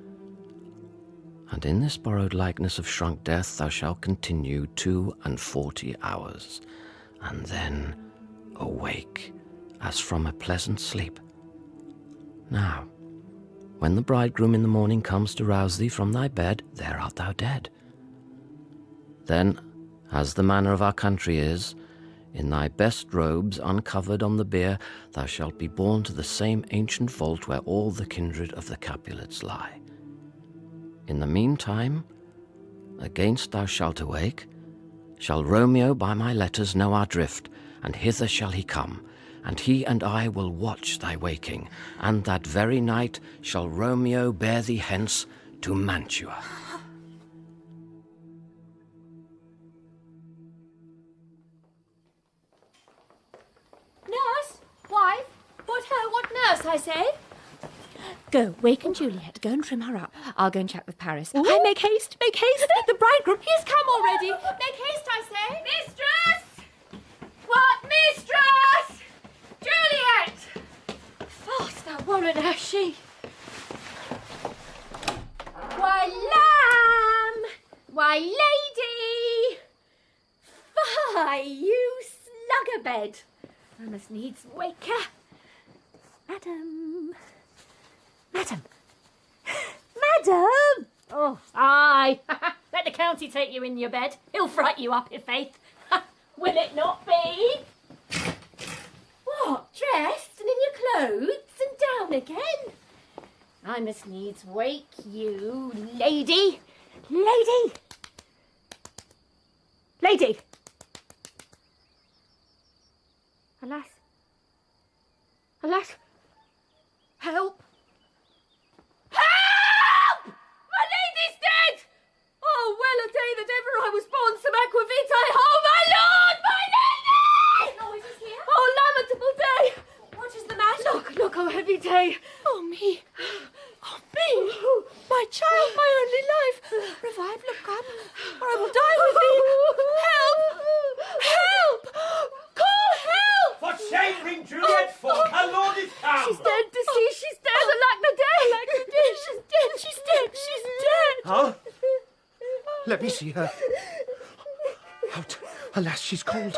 And in this borrowed likeness of shrunk death thou shalt continue 42 hours, and then awake as from a pleasant sleep. Now, when the bridegroom in the morning comes to rouse thee from thy bed, there art thou dead. Then, as the manner of our country is, in thy best robes, uncovered on the bier, thou shalt be borne to the same ancient vault where all the kindred of the Capulets lie. In the meantime, against thou shalt awake, shall Romeo by my letters know our drift, and hither shall he come, and he and I will watch thy waking, and that very night shall Romeo bear thee hence to Mantua. Nurse, wife, what nurse, I say? Go, waken Juliet. Go and trim her up. I'll go and chat with Paris. I make haste, make haste. The bridegroom, he's come already. Make haste, I say. Mistress! What, mistress? Juliet! Fast, that woman, has she? Why, lamb! Why, lady! Fie, you slugabed! I must needs wake her. Madam. Madam. Madam! Oh, aye. Let the county take you in your bed. He'll fright you up, i' faith. Will it not be? What, dressed and in your clothes and down again? I must needs wake you, lady. Lady! Lady! Alas. Alas. Help! Help! My lady's dead! Oh, well a day that ever I was born some aquavitae. Oh, my lord! My lady! Oh, is he here? Oh, lamentable day! What is the matter? Look, oh, heavy day. Oh, me. Oh, me. My child, my only life. Revive, look up, or I will die with thee. Help! Help! Call help! For shame, Queen Juliet, for her lord Huh? Let me see her. Out. Alas, she's cold.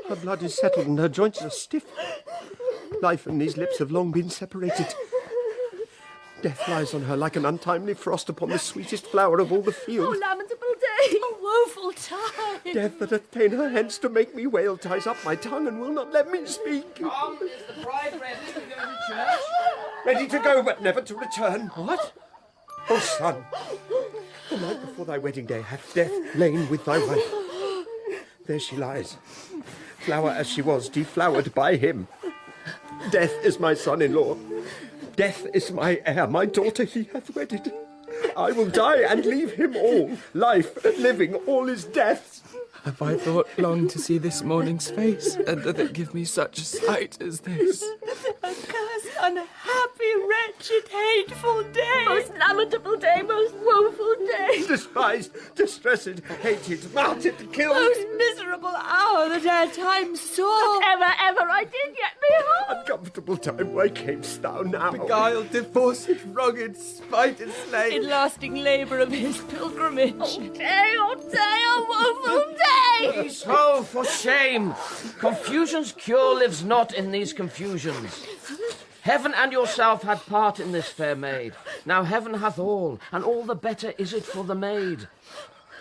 Her blood is settled and her joints are stiff. Life and these lips have long been separated. Death lies on her like an untimely frost upon the sweetest flower of all the field. Oh, lamentable day! Oh, woeful time! Death that hath ta'en her hence to make me wail ties up my tongue and will not let me speak. Come, is the bride ready to go to church? Ready to go, but never to return. What? Oh, son, the night before thy wedding day hath Death lain with thy wife. There she lies, flower as she was, deflowered by him. Death is my son-in-law. Death is my heir. My daughter he hath wedded. I will die and leave him all. Life, living, all is death's. Have I thought long to see this morning's face, and doth it give me such a sight as this? Accursed, unhappy, wretched, hateful day! Most lamentable day, most woeful day! Despised, distressed, hated, martyred, killed. Most miserable hour that e'er time saw! That ever I did yet behold! Uncomfortable time, why camest thou now? Beguiled, divorced, wronged, spited, slain. In lasting labour of his pilgrimage. Oh day, oh woeful day! Peace, ho, for shame! Confusion's cure lives not in these confusions. Heaven and yourself had part in this fair maid. Now heaven hath all, and all the better is it for the maid.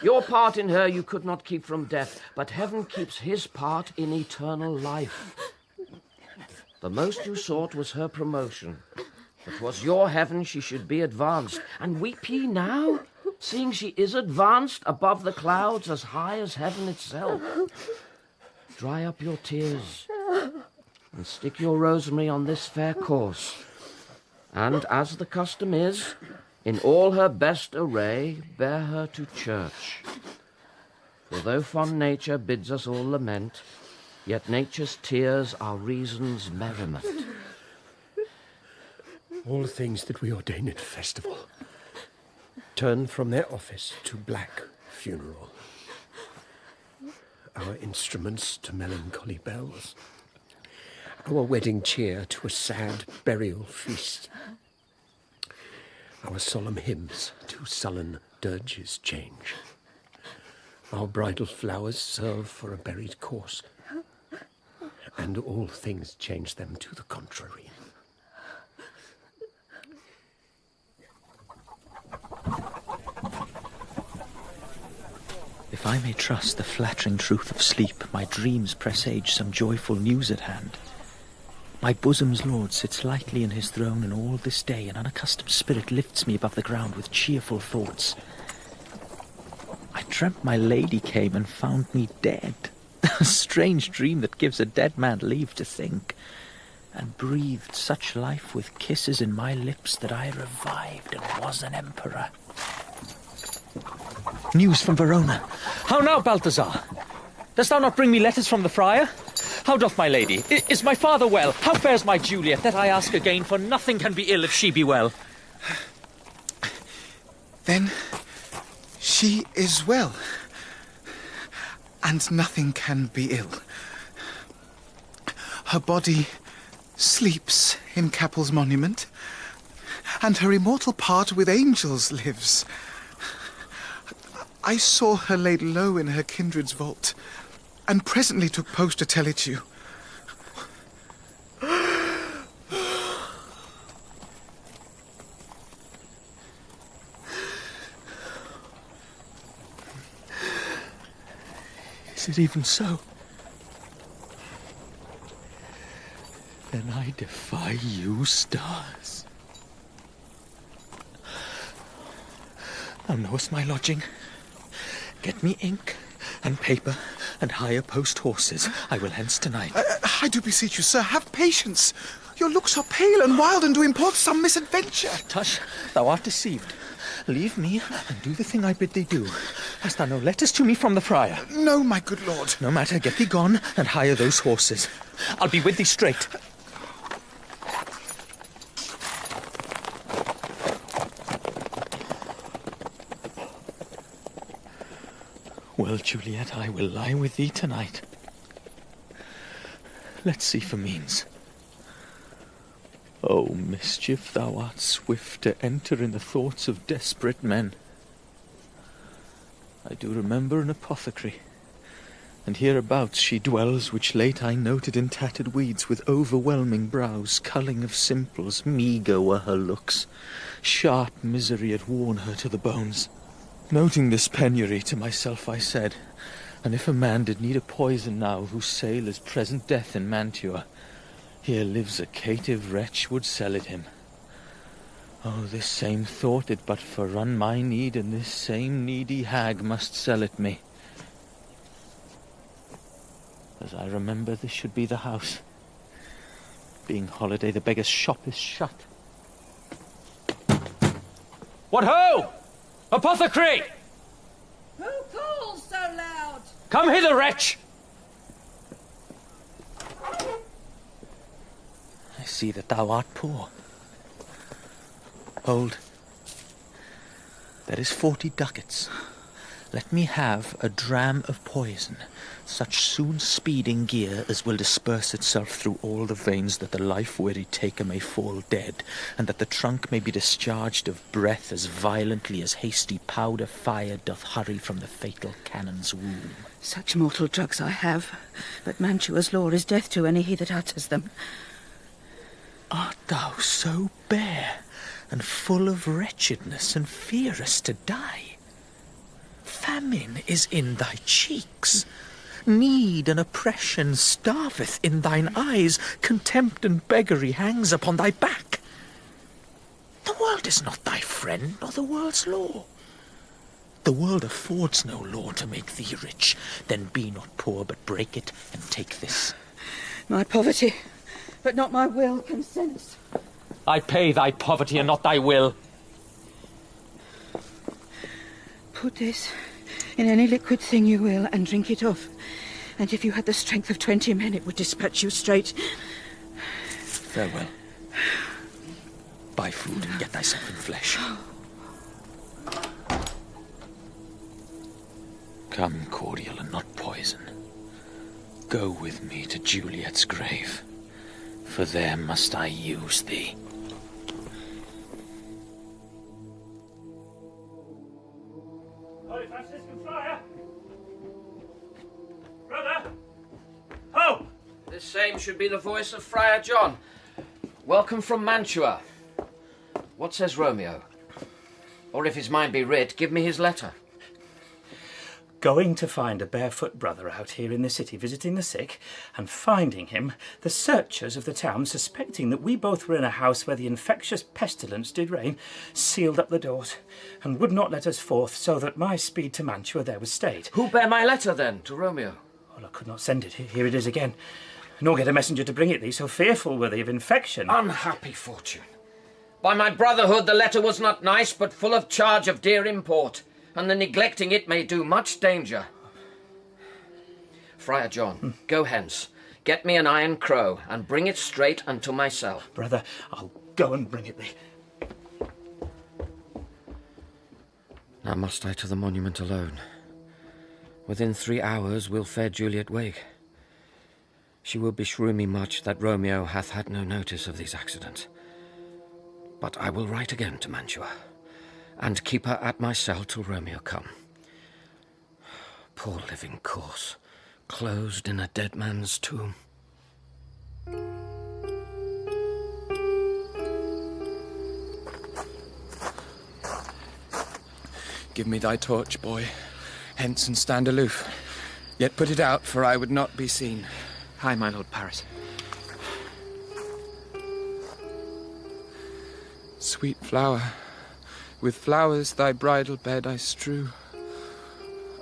Your part in her you could not keep from death, but heaven keeps his part in eternal life. The most you sought was her promotion. It was your heaven she should be advanced, and weep ye now? Seeing she is advanced above the clouds as high as heaven itself. Dry up your tears and stick your rosemary on this fair course, and as the custom is, in all her best array bear her to church. For though fond nature bids us all lament, yet nature's tears are reason's merriment. All things that we ordain at festival turn from their office to black funeral. Our instruments to melancholy bells, our wedding cheer to a sad burial feast, our solemn hymns to sullen dirges change, our bridal flowers serve for a buried corse, and all things change them to the contrary. If I may trust the flattering truth of sleep, my dreams presage some joyful news at hand. My bosom's lord sits lightly in his throne, and all this day an unaccustomed spirit lifts me above the ground with cheerful thoughts. I dreamt my lady came and found me dead, a strange dream that gives a dead man leave to think, and breathed such life with kisses in my lips that I revived and was an emperor. News from Verona. How now, Balthazar? Dost thou not bring me letters from the friar? How doth my lady? Is my father well? How fares my Juliet? That I ask again, for nothing can be ill if she be well. Then she is well, and nothing can be ill. Her body sleeps in Capel's monument, and her immortal part with angels lives. I saw her laid low in her kindred's vault, and presently took post to tell it you. Is it even so? Then I defy you, stars. Thou knowest my lodging. Get me ink and paper and hire post horses. I will hence tonight. I do beseech you, sir, have patience. Your looks are pale and wild and do import some misadventure. Tush, thou art deceived. Leave me and do the thing I bid thee do. Hast thou no letters to me from the friar? No, my good lord. No matter, get thee gone and hire those horses. I'll be with thee straight. Well, Juliet, I will lie with thee tonight. Let's see for means. O mischief, thou art swift to enter in the thoughts of desperate men. I do remember an apothecary, and hereabouts she dwells, which late I noted in tattered weeds, with overwhelming brows, culling of simples, meagre were her looks. Sharp misery had worn her to the bones. Noting this penury, to myself I said, and if a man did need a poison now, whose sale is present death in Mantua, here lives a caitiff wretch would sell it him. Oh, this same thought did but forerun my need, and this same needy hag must sell it me. As I remember, this should be the house. Being holiday, the beggar's shop is shut. What ho! Apothecary! Who calls so loud? Come hither, wretch! I see that thou art poor. Hold. There is 40 ducats. Let me have a dram of poison, such soon speeding gear as will disperse itself through all the veins, that the life-weary taker may fall dead, and that the trunk may be discharged of breath as violently as hasty powder fire doth hurry from the fatal cannon's womb. Such mortal drugs I have, but Mantua's law is death to any he that utters them. Art thou so bare, and full of wretchedness, and fearest to die? Famine is in thy cheeks. Need and oppression starveth in thine eyes. Contempt and beggary hangs upon thy back. The world is not thy friend, nor the world's law. The world affords no law to make thee rich. Then be not poor, but break it, and take this. My poverty, but not my will, consents. I pay thy poverty and not thy will. Put this in any liquid thing you will, and drink it off. And if you had the strength of 20 men, it would dispatch you straight. Farewell. Buy food and get thyself in flesh. Come, cordial and not poison. Go with me to Juliet's grave, for there must I use thee. Holy Franciscan Friar! Brother! Ho! This same should be the voice of Friar John. Welcome from Mantua. What says Romeo? Or if his mind be writ, give me his letter. Going to find a barefoot brother out here in the city visiting the sick, and finding him, the searchers of the town, suspecting that we both were in a house where the infectious pestilence did reign, sealed up the doors, and would not let us forth, so that my speed to Mantua there was stayed. Who bare my letter, then, to Romeo? Well, I could not send it. Here it is again. Nor get a messenger to bring it thee, so fearful were they of infection. Unhappy fortune. By my brotherhood, the letter was not nice, but full of charge of dear import, and the neglecting it may do much danger. Friar John, go hence. Get me an iron crow, and bring it straight unto my cell. Brother, I'll go and bring it thee. Now must I to the monument alone. Within 3 hours will fair Juliet wake. She will beshrew me much that Romeo hath had no notice of these accidents. But I will write again to Mantua, and keep her at my cell till Romeo come. Poor living corse, closed in a dead man's tomb. Give me thy torch, boy. Hence and stand aloof. Yet put it out, for I would not be seen. Hi, my Lord Paris. Sweet flower, with flowers thy bridal bed I strew.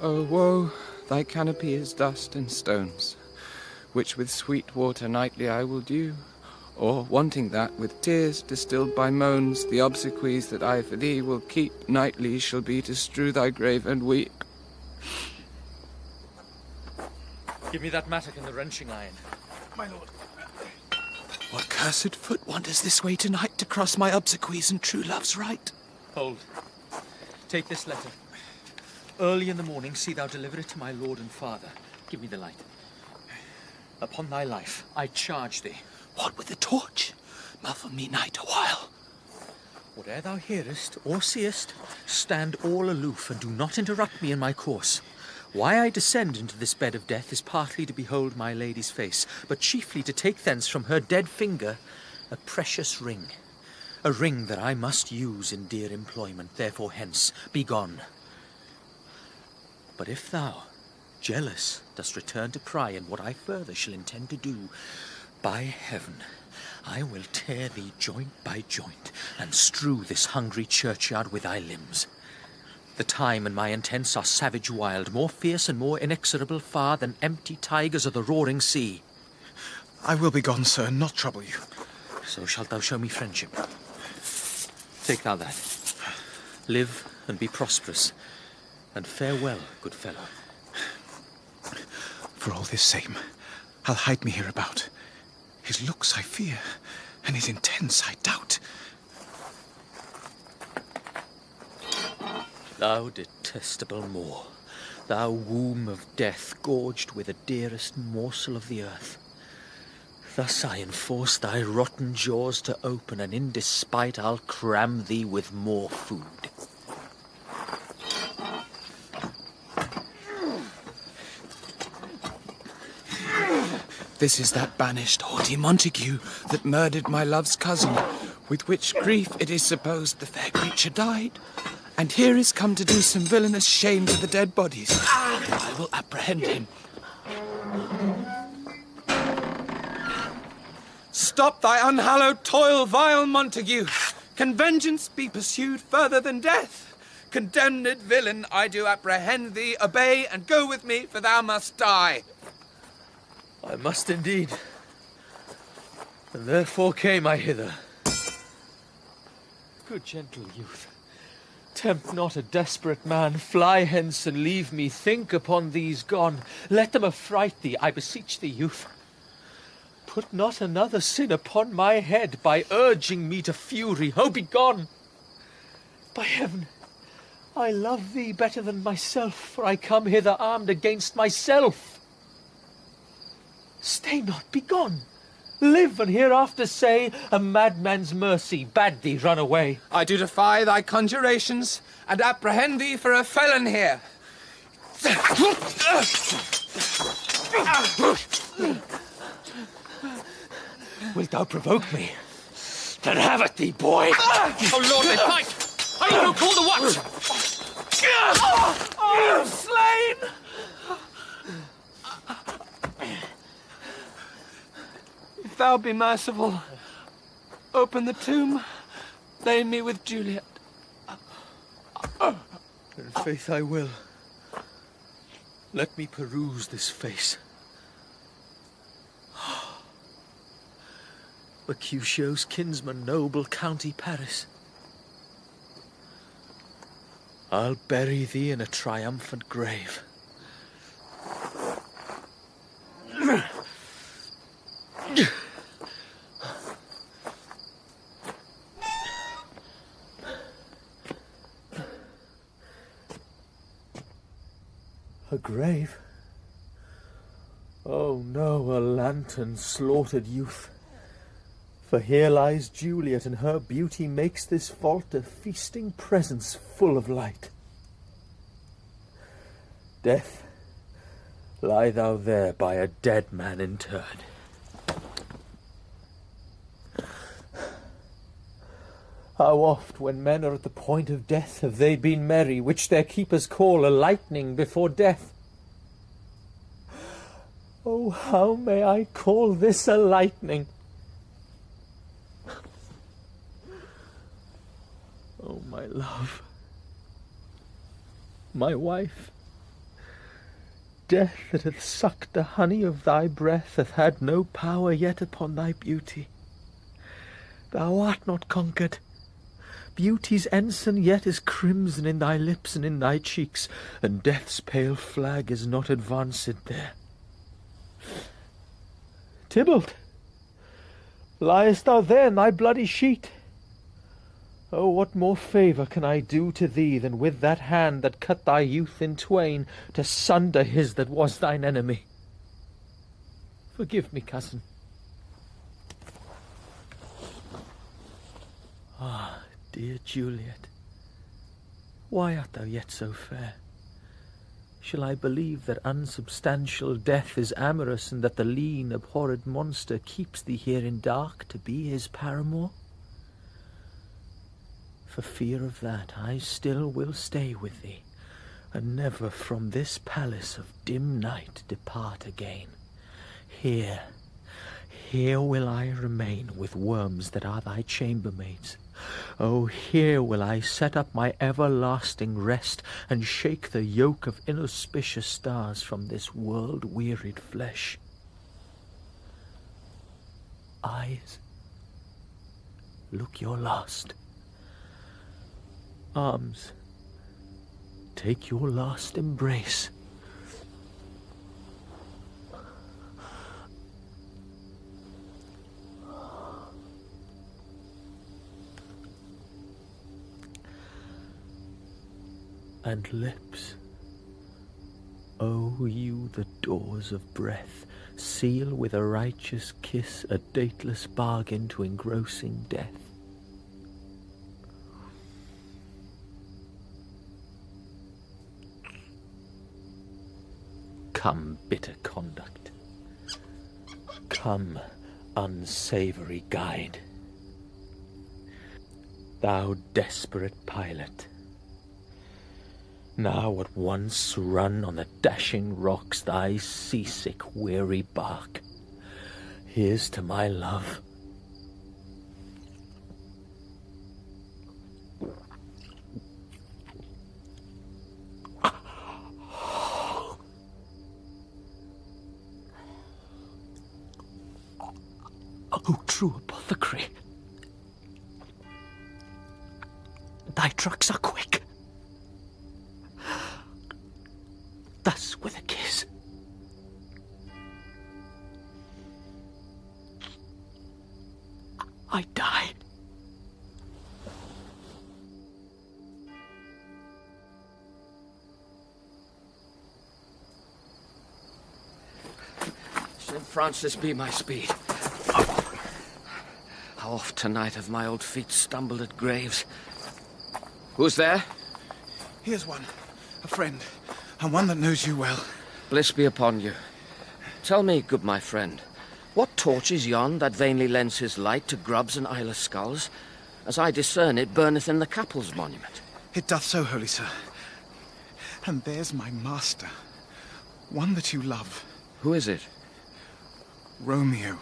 Oh, woe, thy canopy is dust and stones, which with sweet water nightly I will dew. Or, wanting that, with tears distilled by moans, the obsequies that I for thee will keep nightly shall be to strew thy grave and weep. Give me that mattock and the wrenching iron. My lord. What cursed foot wanders this way tonight to cross my obsequies and true love's right? Hold. Take this letter. Early in the morning see thou deliver it to my lord and father. Give me the light. Upon thy life, I charge thee. What with the torch? muffle me night a while. Whate'er thou hearest or seest, stand all aloof and do not interrupt me in my course. Why I descend into this bed of death is partly to behold my lady's face, but chiefly to take thence from her dead finger a precious ring. A ring that I must use in dear employment, therefore hence, be gone. But if thou, jealous, dost return to pry in what I further shall intend to do, by heaven, I will tear thee joint by joint, and strew this hungry churchyard with thy limbs. The time and my intents are savage wild, more fierce and more inexorable far than empty tigers of the roaring sea. I will be gone, sir, and not trouble you. So shalt thou show me friendship. Take thou that. Live and be prosperous, and farewell, good fellow. For all this same, I'll hide me hereabout. His looks I fear, and his intents I doubt. Thou detestable Moor, thou womb of death, gorged with the dearest morsel of the earth. Thus I enforce thy rotten jaws to open, and in despite I'll cram thee with more food. This is that banished haughty Montague that murdered my love's cousin, with which grief it is supposed the fair creature died. And here is come to do some villainous shame to the dead bodies. I will apprehend him. Stop thy unhallowed toil, vile Montague. Can vengeance be pursued further than death? Condemned villain, I do apprehend thee. Obey and go with me, for thou must die. I must indeed, and therefore came I hither. Good gentle youth, tempt not a desperate man. Fly hence and leave me. Think upon these gone. Let them affright thee, I beseech thee, youth. Put not another sin upon my head by urging me to fury. Oh, be gone! By heaven, I love thee better than myself, for I come hither armed against myself. Stay not, be gone. Live, and hereafter say, a madman's mercy bade thee run away. I do defy thy conjurations, and apprehend thee for a felon here. Wilt thou provoke me? Then have at thee, boy. Oh, Lord, they fight! I will call the watch! Oh, slain! If thou be merciful, open the tomb, lay me with Juliet. In faith I will. Let me peruse this face. Mercutio's kinsman, noble County Paris. I'll bury thee in a triumphant grave. A grave? Oh no, a lantern, slaughtered youth. For here lies Juliet, and her beauty makes this vault a feasting presence full of light. Death, lie thou there by a dead man interred. How oft, when men are at the point of death, have they been merry, which their keepers call a lightning before death? Oh, how may I call this a lightning? Oh, my love, my wife, death that hath sucked the honey of thy breath hath had no power yet upon thy beauty. Thou art not conquered. Beauty's ensign yet is crimson in thy lips and in thy cheeks, and death's pale flag is not advanced there. Tybalt, liest thou there in thy bloody sheet? Oh, what more favour can I do to thee than with that hand that cut thy youth in twain to sunder his that was thine enemy? Forgive me, cousin. Ah, dear Juliet, why art thou yet so fair? Shall I believe that unsubstantial death is amorous, and that the lean, abhorred monster keeps thee here in dark to be his paramour? For fear of that, I still will stay with thee, and never from this palace of dim night depart again. Here will I remain with worms that are thy chambermaids. Oh, here will I set up my everlasting rest, and shake the yoke of inauspicious stars from this world-wearied flesh. Eyes, look your last. Arms, take your last embrace. And lips, oh, you the doors of breath, seal with a righteous kiss a dateless bargain to engrossing death. Come, bitter conduct. Come, unsavoury guide. Thou desperate pilot, now at once run on the dashing rocks thy seasick, weary bark. Here's to my love. O true apothecary, thy drugs are quick. Thus with a kiss. I die. St. Francis be my speed. How oft tonight have my old feet stumbled at graves. Who's there? Here's one, a friend, and one that knows you well. Bliss be upon you. Tell me, good my friend, what torch is yon that vainly lends his light to grubs and eyeless skulls? As I discern it, burneth in the Capul's monument. It doth so, holy sir. And there's my master, one that you love. Who is it? Romeo.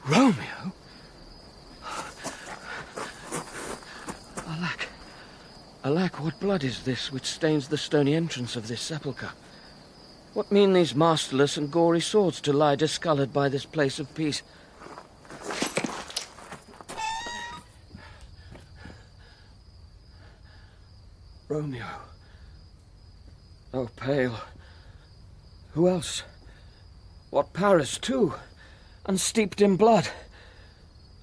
Romeo? Alack. Alack, what blood is this which stains the stony entrance of this sepulchre? What mean these masterless and gory swords to lie discoloured by this place of peace? Romeo. Oh, pale. Who else? What, Paris, too? And steeped in blood?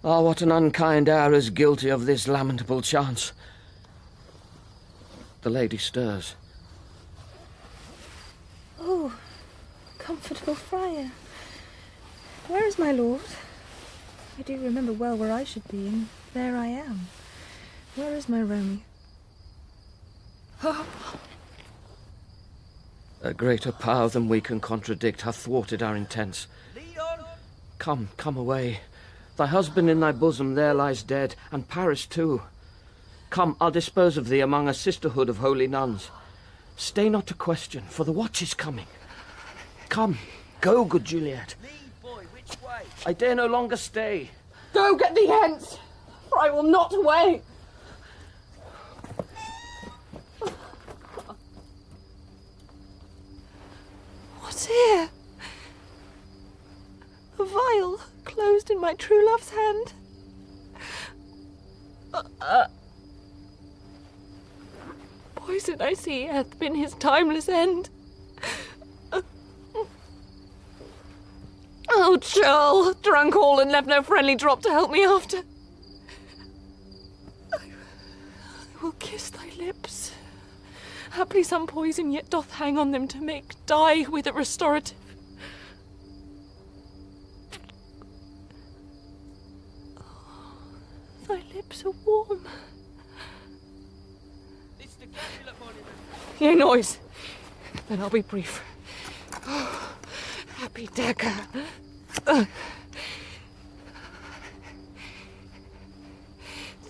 Ah, what an unkind hour is guilty of this lamentable chance. The lady stirs. Oh, comfortable Friar. Where is my lord? I do remember well where I should be, and there I am. Where is my Romeo? Oh. A greater power than we can contradict hath thwarted our intents. Come, come away. Thy husband in thy bosom there lies dead, and Paris too. Come, I'll dispose of thee among a sisterhood of holy nuns. Stay not to question, for the watch is coming. Come, go, good Juliet. Boy, which way? I dare no longer stay. Go, get thee hence, for I will not wait. What's here? A vial closed in my true love's hand. Poison, I see, hath been his timeless end. Oh, churl, drunk all and left no friendly drop to help me after. I will kiss thy lips. Haply some poison yet doth hang on them to make dye with a restorative. Thy lips are warm Ye noise. Then I'll be brief. Happy dagger.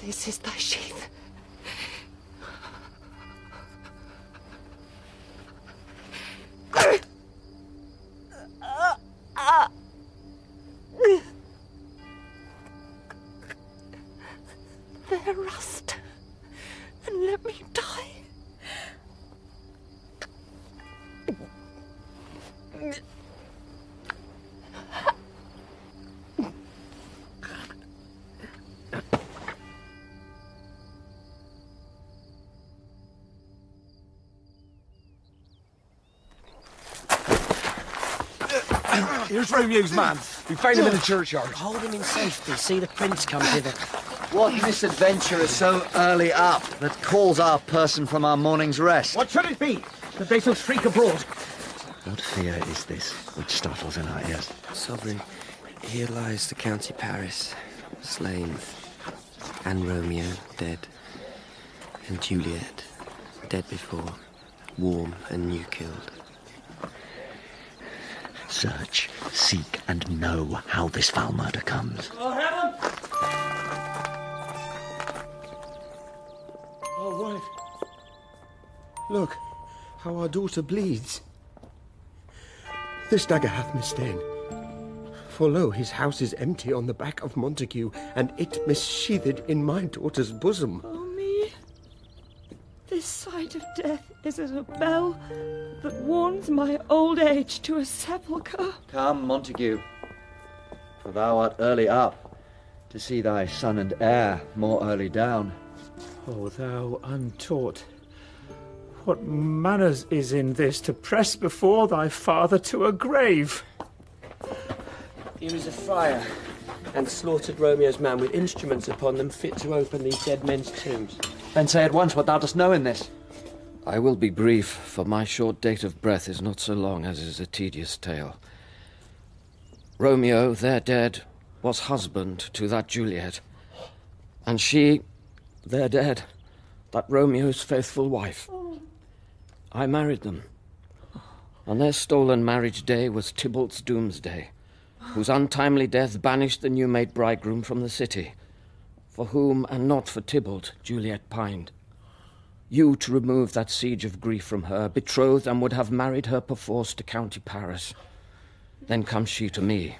This is thy sheath. There rust, and let me die. Here's Romeo's man. We found him in the churchyard. Hold him in safety. See the prince come hither. What misadventure is so early up that calls our person from our morning's rest? What should it be? That they shall shriek abroad. What fear is this which startles in our ears? Sovereign, here lies the County Paris, slain, and Romeo dead, and Juliet dead before, warm and new killed. Search, seek, and know how this foul murder comes. Oh, heaven! Oh, wife. Look, how our daughter bleeds. This dagger hath misstain. For lo, his house is empty on the back of Montague, and it missheathed in my daughter's bosom. Oh, me. This sight of death is as a bell that warns my old age to a sepulchre. Come, Montague, for thou art early up to see thy son and heir more early down. O thou untaught, what manners is in this to press before thy father to a grave? Here is a friar, and slaughtered Romeo's man with instruments upon them fit to open these dead men's tombs. Then say at once what thou dost know in this. I will be brief, for my short date of breath is not so long as is a tedious tale. Romeo, there dead, was husband to that Juliet, and she, there dead, that Romeo's faithful wife. I married them, and their stolen marriage day was Tybalt's doomsday, whose untimely death banished the new-made bridegroom from the city, for whom, and not for Tybalt, Juliet pined. You, to remove that siege of grief from her, betrothed and would have married her perforce to County Paris. Then comes she to me,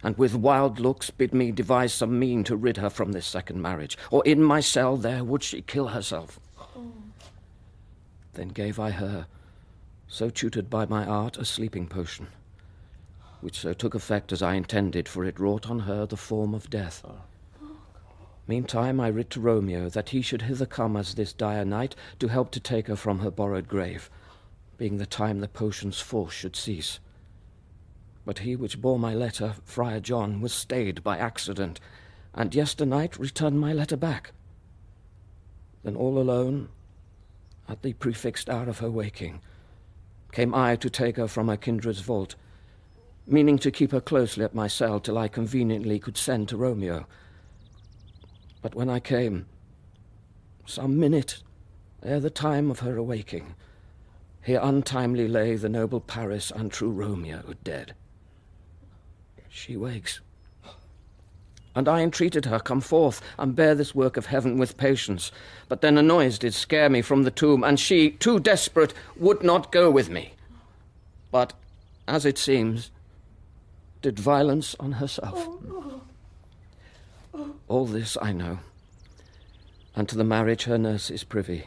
and with wild looks bid me devise some mean to rid her from this second marriage, or in my cell there would she kill herself. Then gave I her, so tutored by my art, a sleeping potion, which so took effect as I intended, for it wrought on her the form of death. Meantime I writ to Romeo that he should hither come as this dire night to help to take her from her borrowed grave, being the time the potion's force should cease. But he which bore my letter, Friar John, was stayed by accident, and yesternight returned my letter back. Then all alone, at the prefixed hour of her waking, came I to take her from her kindred's vault, meaning to keep her closely at my cell till I conveniently could send to Romeo. But when I came, some minute ere the time of her awaking, here untimely lay the noble Paris and true Romeo dead. She wakes, and I entreated her come forth and bear this work of heaven with patience. But then a noise did scare me from the tomb, and she, too desperate, would not go with me, but, as it seems, did violence on herself. All this I know, and to the marriage her nurse is privy,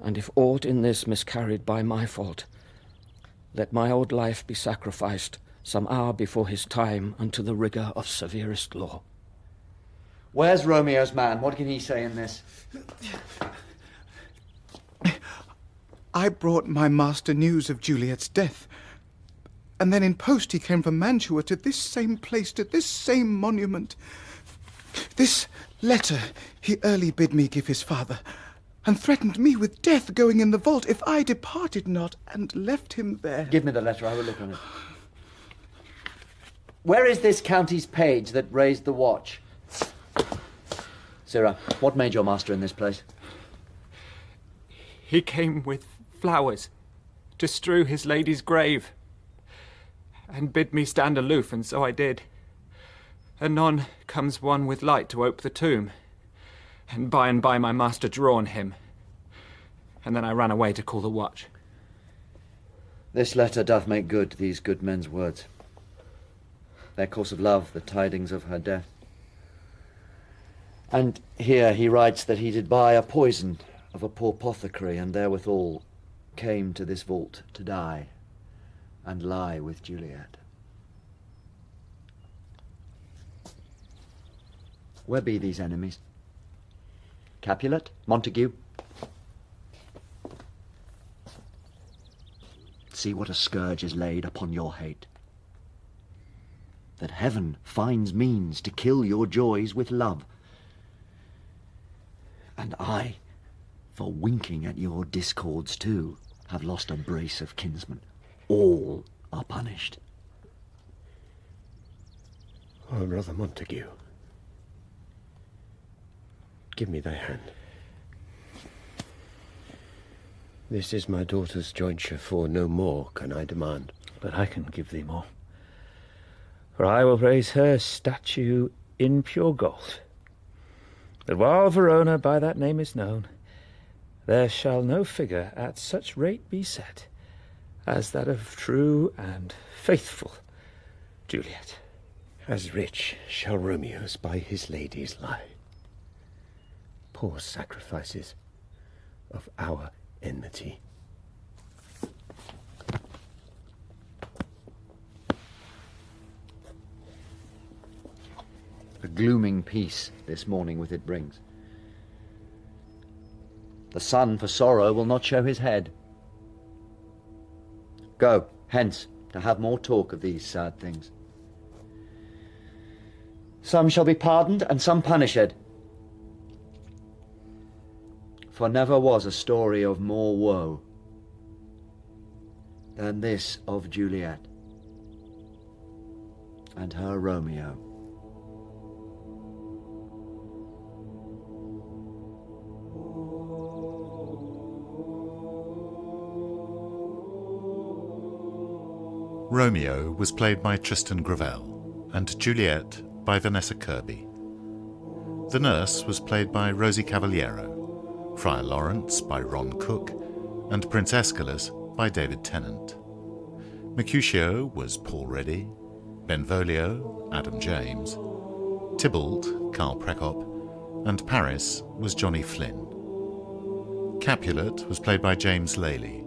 and if aught in this miscarried by my fault, let my old life be sacrificed some hour before his time unto the rigour of severest law. Where's Romeo's man? What can he say in this? I brought my master news of Juliet's death, and then in post he came from Mantua to this same place, to this same monument. This letter he early bid me give his father, and threatened me with death going in the vault if I departed not and left him there. Give me the letter, I will look on it. Where is this county's page that raised the watch? Sirrah, what made your master in this place? He came with flowers to strew his lady's grave, and bid me stand aloof, and so I did. Anon comes one with light to ope the tomb, and by my master drew on him, and then I ran away to call the watch. This letter doth make good these good men's words. Their course of love, the tidings of her death. And here he writes that he did buy a poison of a poor apothecary, and therewithal came to this vault to die, and lie with Juliet. Where be these enemies? Capulet, Montague? See what a scourge is laid upon your hate. That heaven finds means to kill your joys with love. And I, for winking at your discords too, have lost a brace of kinsmen. All are punished. Oh, Brother Montague, give me thy hand. This is my daughter's jointure, for no more can I demand. But I can give thee more. For I will raise her statue in pure gold, that while Verona by that name is known, there shall no figure at such rate be set as that of true and faithful Juliet. As rich shall Romeo's by his ladies lie. Poor sacrifices of our enmity. A glooming peace this morning with it brings. The sun for sorrow will not show his head. Go, hence, to have more talk of these sad things. Some shall be pardoned, and some punished. For never was a story of more woe than this of Juliet and her Romeo. Romeo was played by Trystan Gravelle and Juliet by Vanessa Kirby. The nurse was played by Rosie Cavaliero, Friar Lawrence by Ron Cook, and Prince Escalus by David Tennant. Mercutio was Paul Reddy, Benvolio, Adam James, Tybalt, Carl Prekop, and Paris was Johnny Flynn. Capulet was played by James Lely,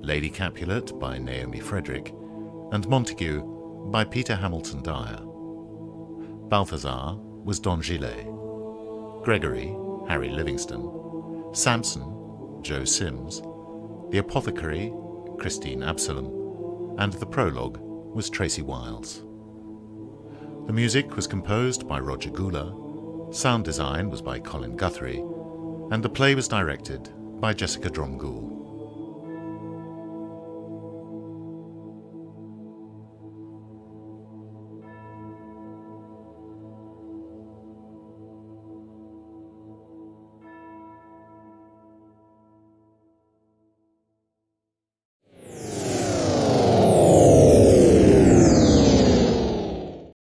Lady Capulet by Naomi Frederick, and Montague by Peter Hamilton Dyer. Balthazar was Don Gillet, Gregory, Harry Livingston, Samson, Joe Sims, the Apothecary, Christine Absalom, and the prologue was Tracy Wiles. The music was composed by Roger Gula, sound design was by Colin Guthrie, and the play was directed by Jessica Dromgoole.